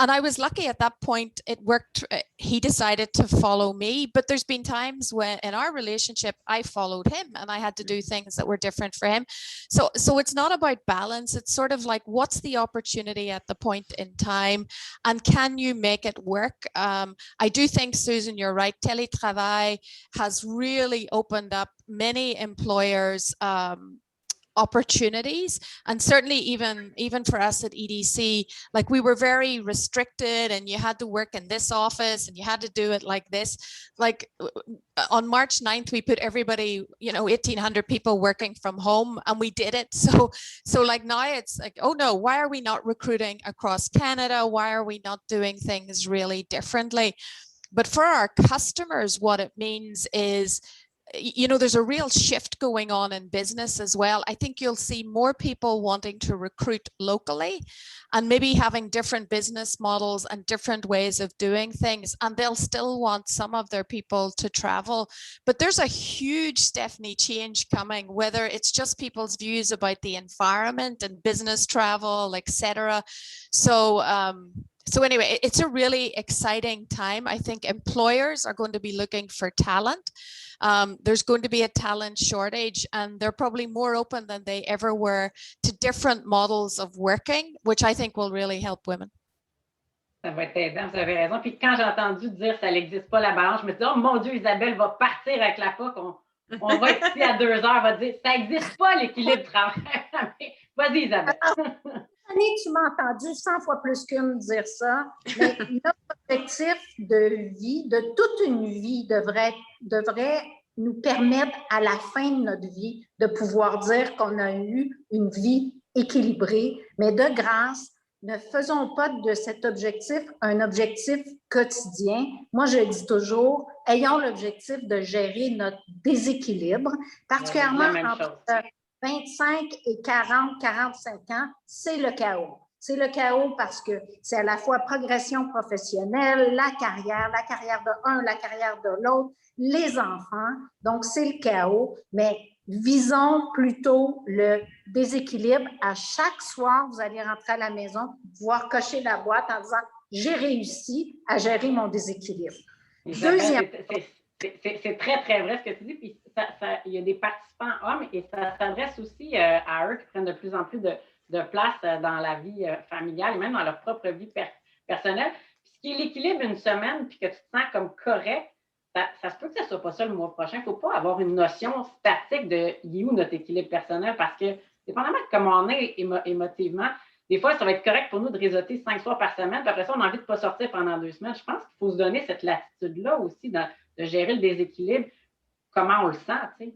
And I was lucky at that point. It worked. He decided to follow me, but there's been times when in our relationship, I followed him and I had to do things that were different for him. So it's not about balance. It's sort of like, what's the opportunity at the point in time and can you make it work? I do think, Susan, you're right. Teletravail has really opened up many employers opportunities, and certainly even for us at EDC, like we were very restricted and you had to work in this office and you had to do it like this. Like on March 9th, we put everybody, 1,800 people working from home, and we did it. So like now it's like, oh no, why are we not recruiting across Canada? Why are we not doing things really differently? But for our customers, what it means is, there's a real shift going on in business as well. I think you'll see more people wanting to recruit locally and maybe having different business models and different ways of doing things. And they'll still want some of their people to travel. But there's a huge, Stephanie, change coming, whether it's just people's views about the environment and business travel, etc. So anyway, it's a really exciting time. I think employers are going to be looking for talent. There's going to be a talent shortage, and they're probably more open than they ever were to different models of working, which I think will really help women. Ça va être aidant, vous avez raison. Puis quand j'ai entendu dire ça n'existe pas la balance, je me suis dit, oh mon Dieu, Isabelle va partir avec la POC. On va être ici à 2 heures, on va dire, ça n'existe pas l'équilibre travail. Vas-y, Isabelle. Annie, tu m'as entendu 100 fois plus qu'une dire ça, mais notre objectif de vie, de toute une vie, devrait nous permettre à la fin de notre vie de pouvoir dire qu'on a eu une vie équilibrée, mais de grâce, ne faisons pas de cet objectif un objectif quotidien. Moi, je dis toujours, ayons l'objectif de gérer notre déséquilibre, particulièrement entre 25 et 40, 45 ans, c'est le chaos. C'est le chaos parce que c'est à la fois progression professionnelle, la carrière de un, la carrière de l'autre, les enfants. Donc, c'est le chaos, mais visons plutôt le déséquilibre. À chaque soir, vous allez rentrer à la maison, pouvoir cocher la boîte en disant « J'ai réussi à gérer mon déséquilibre ». Deuxième... C'est très, très vrai ce que tu dis. Puis il y a des participants hommes et ça s'adresse aussi à eux qui prennent de plus en plus de place dans la vie familiale et même dans leur propre vie personnelle. Puis ce qui est l'équilibre une semaine puis que tu te sens comme correct, ça se peut que ce ne soit pas ça le mois prochain. Il ne faut pas avoir une notion statique de « il est où notre équilibre personnel » parce que, dépendamment de comment on est émotivement, des fois, ça va être correct pour nous de réseauter 5 soirs par semaine, puis après ça, on a envie de ne pas sortir pendant 2 semaines. Je pense qu'il faut se donner cette latitude-là aussi de gérer le déséquilibre, comment on le sent, tu sais.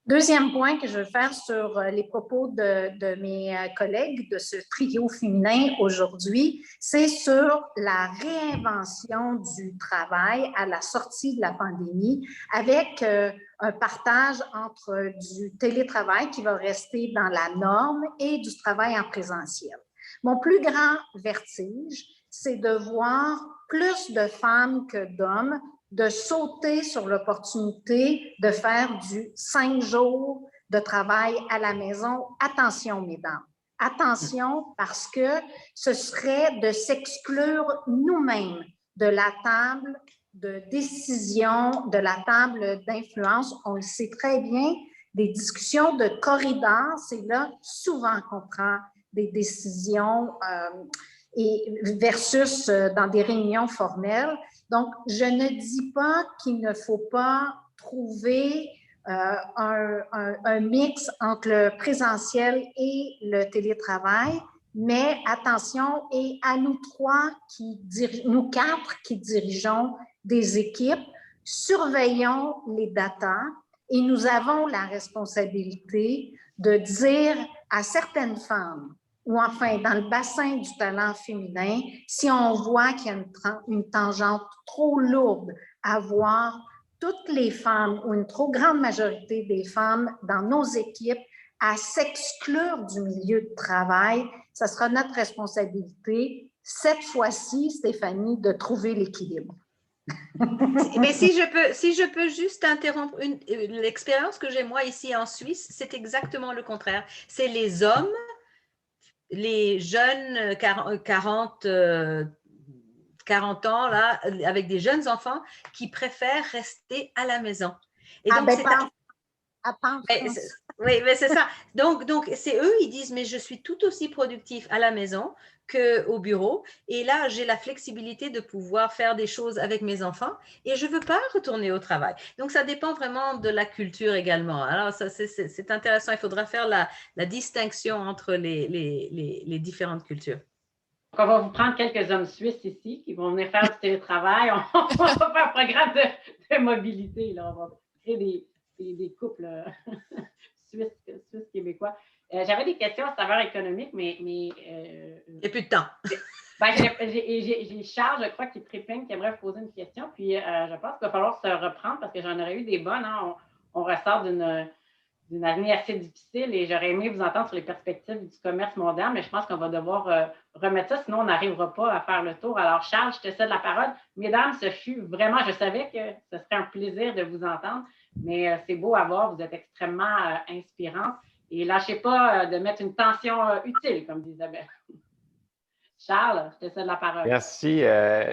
Deuxième point que je veux faire sur les propos de mes collègues de ce trio féminin aujourd'hui, c'est sur la réinvention du travail à la sortie de la pandémie avec un partage entre du télétravail qui va rester dans la norme et du travail en présentiel. Mon plus grand vertige, c'est de voir plus de femmes que d'hommes de sauter sur l'opportunité de faire du 5 jours de travail à la maison. Attention, mesdames. Attention, parce que ce serait de s'exclure nous-mêmes de la table de décision, de la table d'influence. On le sait très bien, des discussions de corridor, c'est là souvent qu'on prend des décisions versus dans des réunions formelles. Donc, je ne dis pas qu'il ne faut pas trouver un mix entre le présentiel et le télétravail, mais attention, et à nous nous 4 qui dirigeons des équipes, surveillons les datas et nous avons la responsabilité de dire à certaines femmes, ou enfin dans le bassin du talent féminin, si on voit qu'il y a une tangente trop lourde à voir toutes les femmes ou une trop grande majorité des femmes dans nos équipes à s'exclure du milieu de travail, ça sera notre responsabilité, cette fois-ci, Stéphanie, de trouver l'équilibre. Mais si je peux juste interrompre, l'expérience que j'ai moi ici en Suisse, c'est exactement le contraire. C'est les hommes, les jeunes 40 ans, là, avec des jeunes enfants, qui préfèrent rester à la maison. Et donc, oui, mais c'est ça. Donc c'est eux, ils disent, mais je suis tout aussi productif à la maison qu'au bureau. Et là, j'ai la flexibilité de pouvoir faire des choses avec mes enfants et je ne veux pas retourner au travail. Donc, ça dépend vraiment de la culture également. Alors, ça, c'est intéressant. Il faudra faire la distinction entre les différentes cultures. On va vous prendre quelques hommes suisses ici qui vont venir faire du télétravail. On va faire un programme de mobilité. Là. On va créer des couples suisses québécois. J'avais des questions à saveur économique, mais il n'y a plus de temps. Ben, j'ai Charles, je crois, qui trépigne, qui aimerait vous poser une question. Puis, je pense qu'il va falloir se reprendre parce que j'en aurais eu des bonnes. Hein. On ressort d'une année assez difficile et j'aurais aimé vous entendre sur les perspectives du commerce moderne, mais je pense qu'on va devoir remettre ça, sinon on n'arrivera pas à faire le tour. Alors, Charles, je te cède la parole. Mesdames, ce fut vraiment, je savais que ce serait un plaisir de vous entendre, mais c'est beau à voir, vous êtes extrêmement inspirante. Et lâchez pas de mettre une tension utile, comme dit Isabelle. Charles, je te cède la parole. Merci,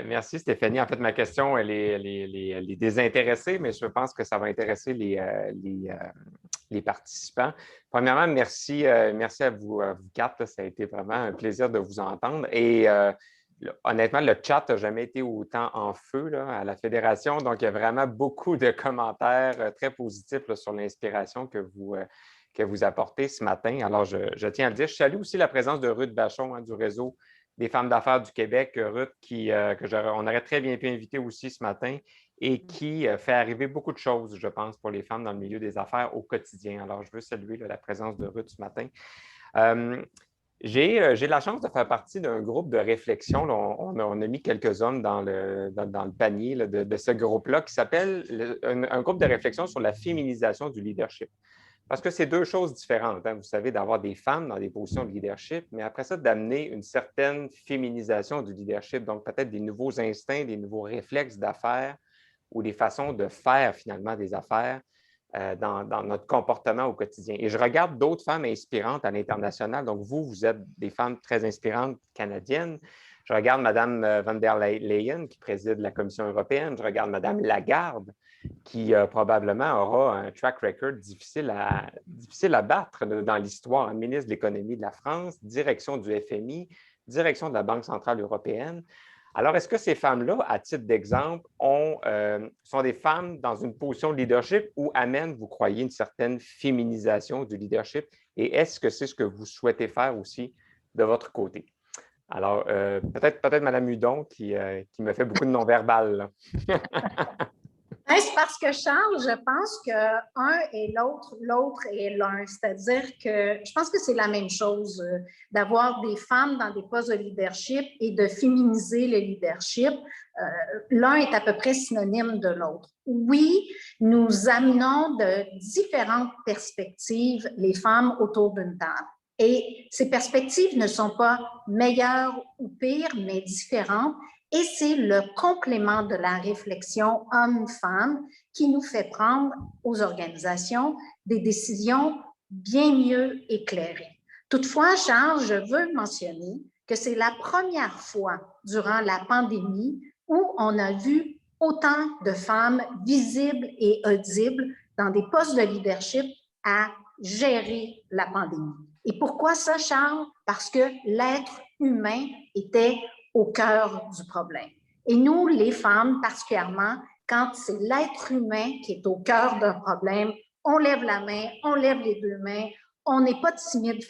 merci Stéphanie. En fait, ma question, elle est désintéressée, mais je pense que ça va intéresser les participants. Premièrement, merci à vous quatre. Ça a été vraiment un plaisir de vous entendre. Et honnêtement, le chat n'a jamais été autant en feu là, à la Fédération. Donc, il y a vraiment beaucoup de commentaires très positifs là, sur l'inspiration que vous apportez ce matin. Alors, je tiens à le dire. Je salue aussi la présence de Ruth Vachon du réseau des femmes d'affaires du Québec, Ruth, on aurait très bien pu inviter aussi ce matin et qui fait arriver beaucoup de choses, je pense, pour les femmes dans le milieu des affaires au quotidien. Alors, je veux saluer la présence de Ruth ce matin. J'ai la chance de faire partie d'un groupe de réflexion. Là, on a mis quelques hommes dans le panier là, de ce groupe-là qui s'appelle un groupe de réflexion sur la féminisation du leadership. Parce que c'est deux choses différentes, hein, vous savez, d'avoir des femmes dans des positions de leadership, mais après ça, d'amener une certaine féminisation du leadership, donc peut-être des nouveaux instincts, des nouveaux réflexes d'affaires ou des façons de faire finalement des affaires dans notre comportement au quotidien. Et je regarde d'autres femmes inspirantes à l'international, donc vous êtes des femmes très inspirantes canadiennes. Je regarde Mme von der Leyen qui préside la Commission européenne, je regarde Mme Lagarde qui probablement aura un track record difficile à battre dans l'histoire, ministre de l'Économie de la France, direction du FMI, direction de la Banque centrale européenne. Alors, est-ce que ces femmes-là, à titre d'exemple, sont des femmes dans une position de leadership ou amènent, vous croyez, une certaine féminisation du leadership? Et est-ce que c'est ce que vous souhaitez faire aussi de votre côté? Alors, peut-être Mme Hudon qui me fait beaucoup de non-verbal. C'est parce que Charles, je pense qu'un est l'autre, l'autre est l'un. C'est-à-dire que je pense que c'est la même chose d'avoir des femmes dans des postes de leadership et de féminiser le leadership. L'un est à peu près synonyme de l'autre. Oui, nous amenons de différentes perspectives les femmes autour d'une table. Et ces perspectives ne sont pas meilleures ou pires, mais différentes. Et c'est le complément de la réflexion homme-femme qui nous fait prendre aux organisations des décisions bien mieux éclairées. Toutefois, Charles, je veux mentionner que c'est la première fois durant la pandémie où on a vu autant de femmes visibles et audibles dans des postes de leadership à gérer la pandémie. Et pourquoi ça, Charles? Parce que l'être humain était au cœur du problème. Et nous, les femmes, particulièrement, quand c'est l'être humain qui est au cœur d'un problème, on lève la main, on lève les deux mains, on n'est pas timide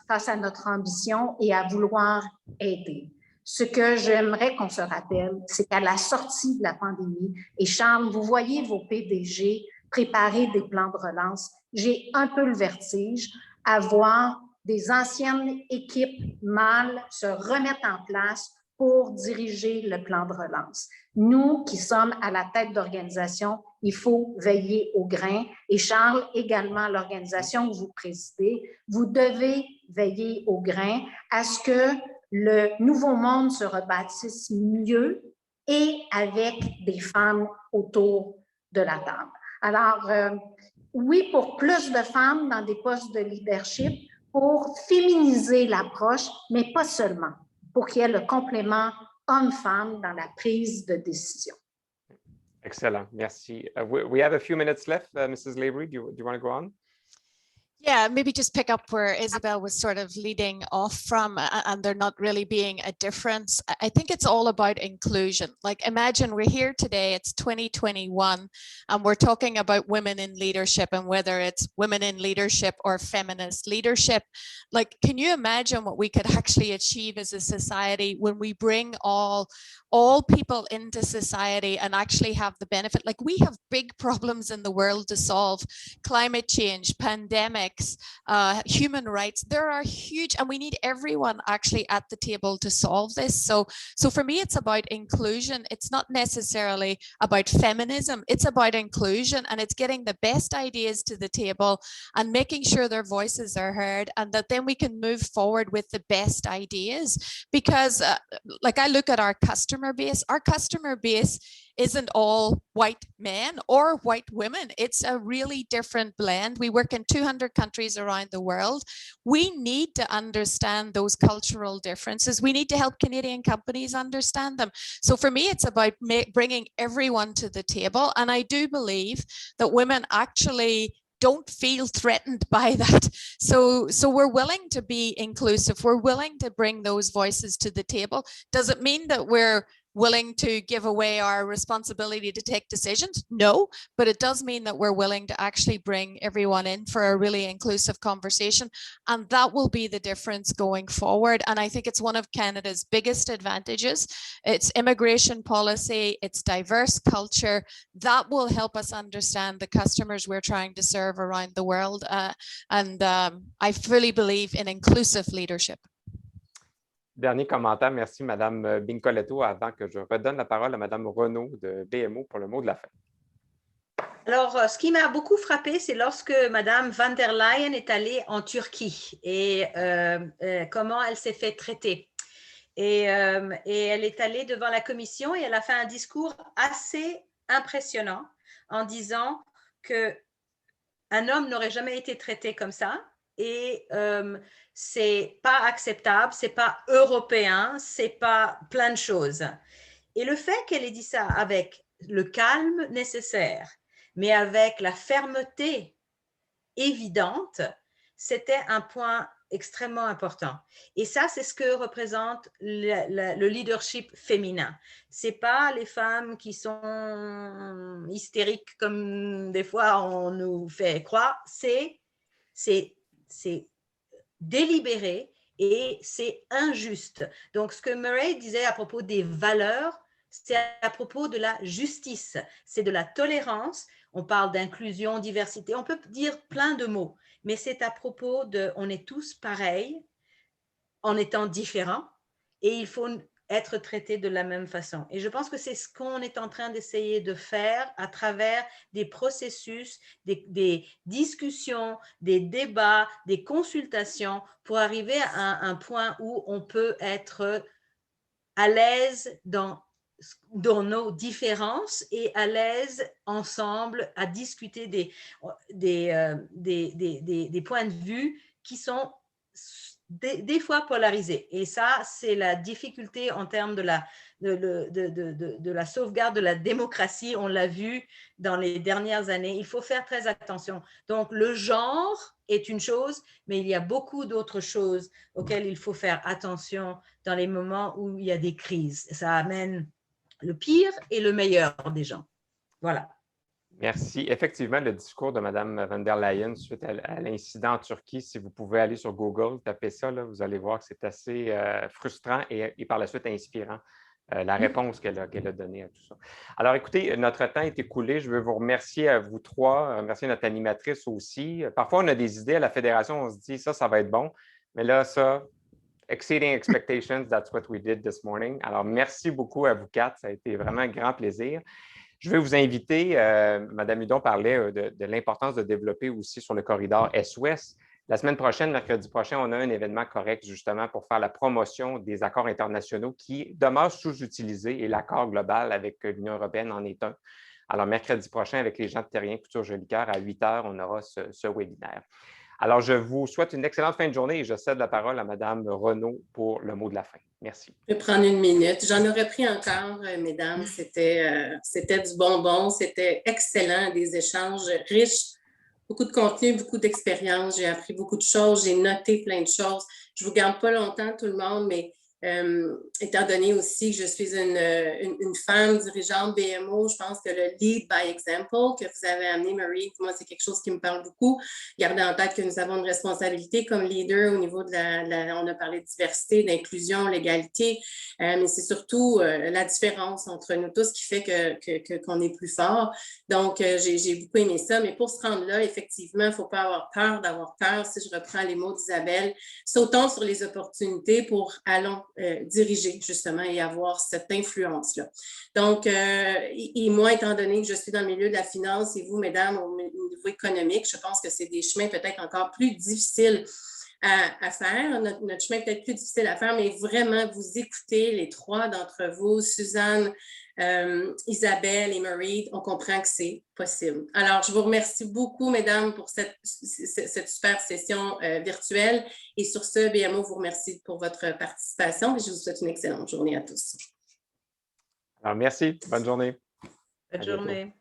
face à notre ambition et à vouloir aider. Ce que j'aimerais qu'on se rappelle, c'est qu'à la sortie de la pandémie, et Charles, vous voyez vos PDG préparer des plans de relance, j'ai un peu le vertige à voir des anciennes équipes mâles se remettre en place pour diriger le plan de relance. Nous qui sommes à la tête d'organisation, il faut veiller au grain. Et Charles, également l'organisation que vous présidez, vous devez veiller au grain à ce que le nouveau monde se rebâtisse mieux et avec des femmes autour de la table. Alors, oui, pour plus de femmes dans des postes de leadership, pour féminiser l'approche, mais pas seulement, pour qu'il y ait le complément homme-femme dans la prise de décision. Excellent, merci. We have a few minutes left. Mrs. Lavery, do you want to go on? Yeah, maybe just pick up where Isabel was sort of leading off from, and there not really being a difference. I think it's all about inclusion. Like, imagine we're here today, it's 2021, and we're talking about women in leadership, and whether it's women in leadership or feminist leadership. Like, can you imagine what we could actually achieve as a society when we bring all people into society and actually have the benefit? Like, we have big problems in the world to solve: climate change, pandemics, human rights. There are huge, and we need everyone actually at the table to solve this. So for me, it's about inclusion. It's not necessarily about feminism. It's about inclusion, and it's getting the best ideas to the table and making sure their voices are heard, and that then we can move forward with the best ideas. Because like, I look at our customer base isn't all white men or white women. It's a really different blend. We work in 200 countries around the world. We need to understand those cultural differences. We need to help Canadian companies understand them. So for me, it's about bringing everyone to the table. And I do believe that women actually don't feel threatened by that. So we're willing to be inclusive. We're willing to bring those voices to the table. Does it mean that we're willing to give away our responsibility to take decisions? No, but it does mean that we're willing to actually bring everyone in for a really inclusive conversation, and that will be the difference going forward. And I think it's one of Canada's biggest advantages. It's immigration policy, it's diverse culture that will help us understand the customers we're trying to serve around the world. I fully believe in inclusive leadership. Dernier commentaire, merci Madame Bincoletto, avant que je redonne la parole à Madame Renaud de BMO pour le mot de la fin. Alors, ce qui m'a beaucoup frappé, c'est lorsque Madame van der Leyen est allée en Turquie et comment elle s'est fait traiter. Et elle est allée devant la commission et elle a fait un discours assez impressionnant en disant qu'un homme n'aurait jamais été traité comme ça. Et c'est pas acceptable, c'est pas européen, c'est pas plein de choses. Et le fait qu'elle ait dit ça avec le calme nécessaire, mais avec la fermeté évidente, c'était un point extrêmement important. Et ça, c'est ce que représente le leadership féminin. C'est pas les femmes qui sont hystériques comme des fois on nous fait croire, c'est délibéré et c'est injuste. Donc, ce que Murray disait à propos des valeurs, c'est à propos de la justice, c'est de la tolérance. On parle d'inclusion, diversité, on peut dire plein de mots, mais c'est à propos de on est tous pareils en étant différents et il faut être traité de la même façon. Et je pense que c'est ce qu'on est en train d'essayer de faire à travers des processus, des discussions, des débats, des consultations pour arriver à un point où on peut être à l'aise dans nos différences et à l'aise ensemble à discuter des points de vue qui sont des fois polarisés. Et ça, c'est la difficulté en termes de la sauvegarde de la démocratie. On l'a vu dans les dernières années. Il faut faire très attention. Donc, le genre est une chose, mais il y a beaucoup d'autres choses auxquelles il faut faire attention dans les moments où il y a des crises. Ça amène le pire et le meilleur des gens. Voilà. Merci. Effectivement, le discours de Mme van der Leyen suite à l'incident en Turquie, si vous pouvez aller sur Google, tapez ça, là, vous allez voir que c'est assez frustrant et par la suite inspirant, la réponse qu'elle a donnée à tout ça. Alors, écoutez, notre temps est écoulé. Je veux vous remercier à vous trois, remercier notre animatrice aussi. Parfois, on a des idées à la Fédération, on se dit ça va être bon, mais là, ça exceeding expectations, that's what we did this morning. Alors, merci beaucoup à vous quatre. Ça a été vraiment un grand plaisir. Je vais vous inviter, Mme Hudon parlait de l'importance de développer aussi sur le corridor Est-Ouest. La semaine prochaine, mercredi prochain, on a un événement correct justement pour faire la promotion des accords internationaux qui demeurent sous-utilisés et l'accord global avec l'Union européenne en est un. Alors, mercredi prochain, avec les gens de Terrien Couture Jolicoeur, à 8 h, on aura ce webinaire. Alors, je vous souhaite une excellente fin de journée et je cède la parole à Mme Renaud pour le mot de la fin. Merci. Je vais prendre une minute. J'en aurais pris encore, mesdames. C'était du bonbon. C'était excellent, des échanges riches. Beaucoup de contenu, beaucoup d'expérience. J'ai appris beaucoup de choses. J'ai noté plein de choses. Je ne vous garde pas longtemps, tout le monde, mais étant donné aussi que je suis une femme dirigeante BMO, je pense que le lead by example que vous avez amené, Marie, moi, c'est quelque chose qui me parle beaucoup. Gardez en tête que nous avons une responsabilité comme leader au niveau de on a parlé de diversité, d'inclusion, l'égalité, mais c'est surtout la différence entre nous tous qui fait qu'on est plus fort. Donc, j'ai beaucoup aimé ça, mais pour se rendre là, effectivement, il ne faut pas avoir peur d'avoir peur. Si je reprends les mots d'Isabelle, sautons sur les opportunités pour allons diriger justement et avoir cette influence-là. Donc, et moi, étant donné que je suis dans le milieu de la finance et vous, mesdames, au niveau économique, je pense que c'est des chemins peut-être encore plus difficiles à faire. Notre chemin est peut-être plus difficile à faire, mais vraiment, vous écoutez les trois d'entre vous, Suzanne, Isabelle et Marie, on comprend que c'est possible. Alors, je vous remercie beaucoup, mesdames, pour cette super session virtuelle. Et sur ce, BMO vous remercie pour votre participation et je vous souhaite une excellente journée à tous. Alors, merci. Bonne journée. Bonne journée.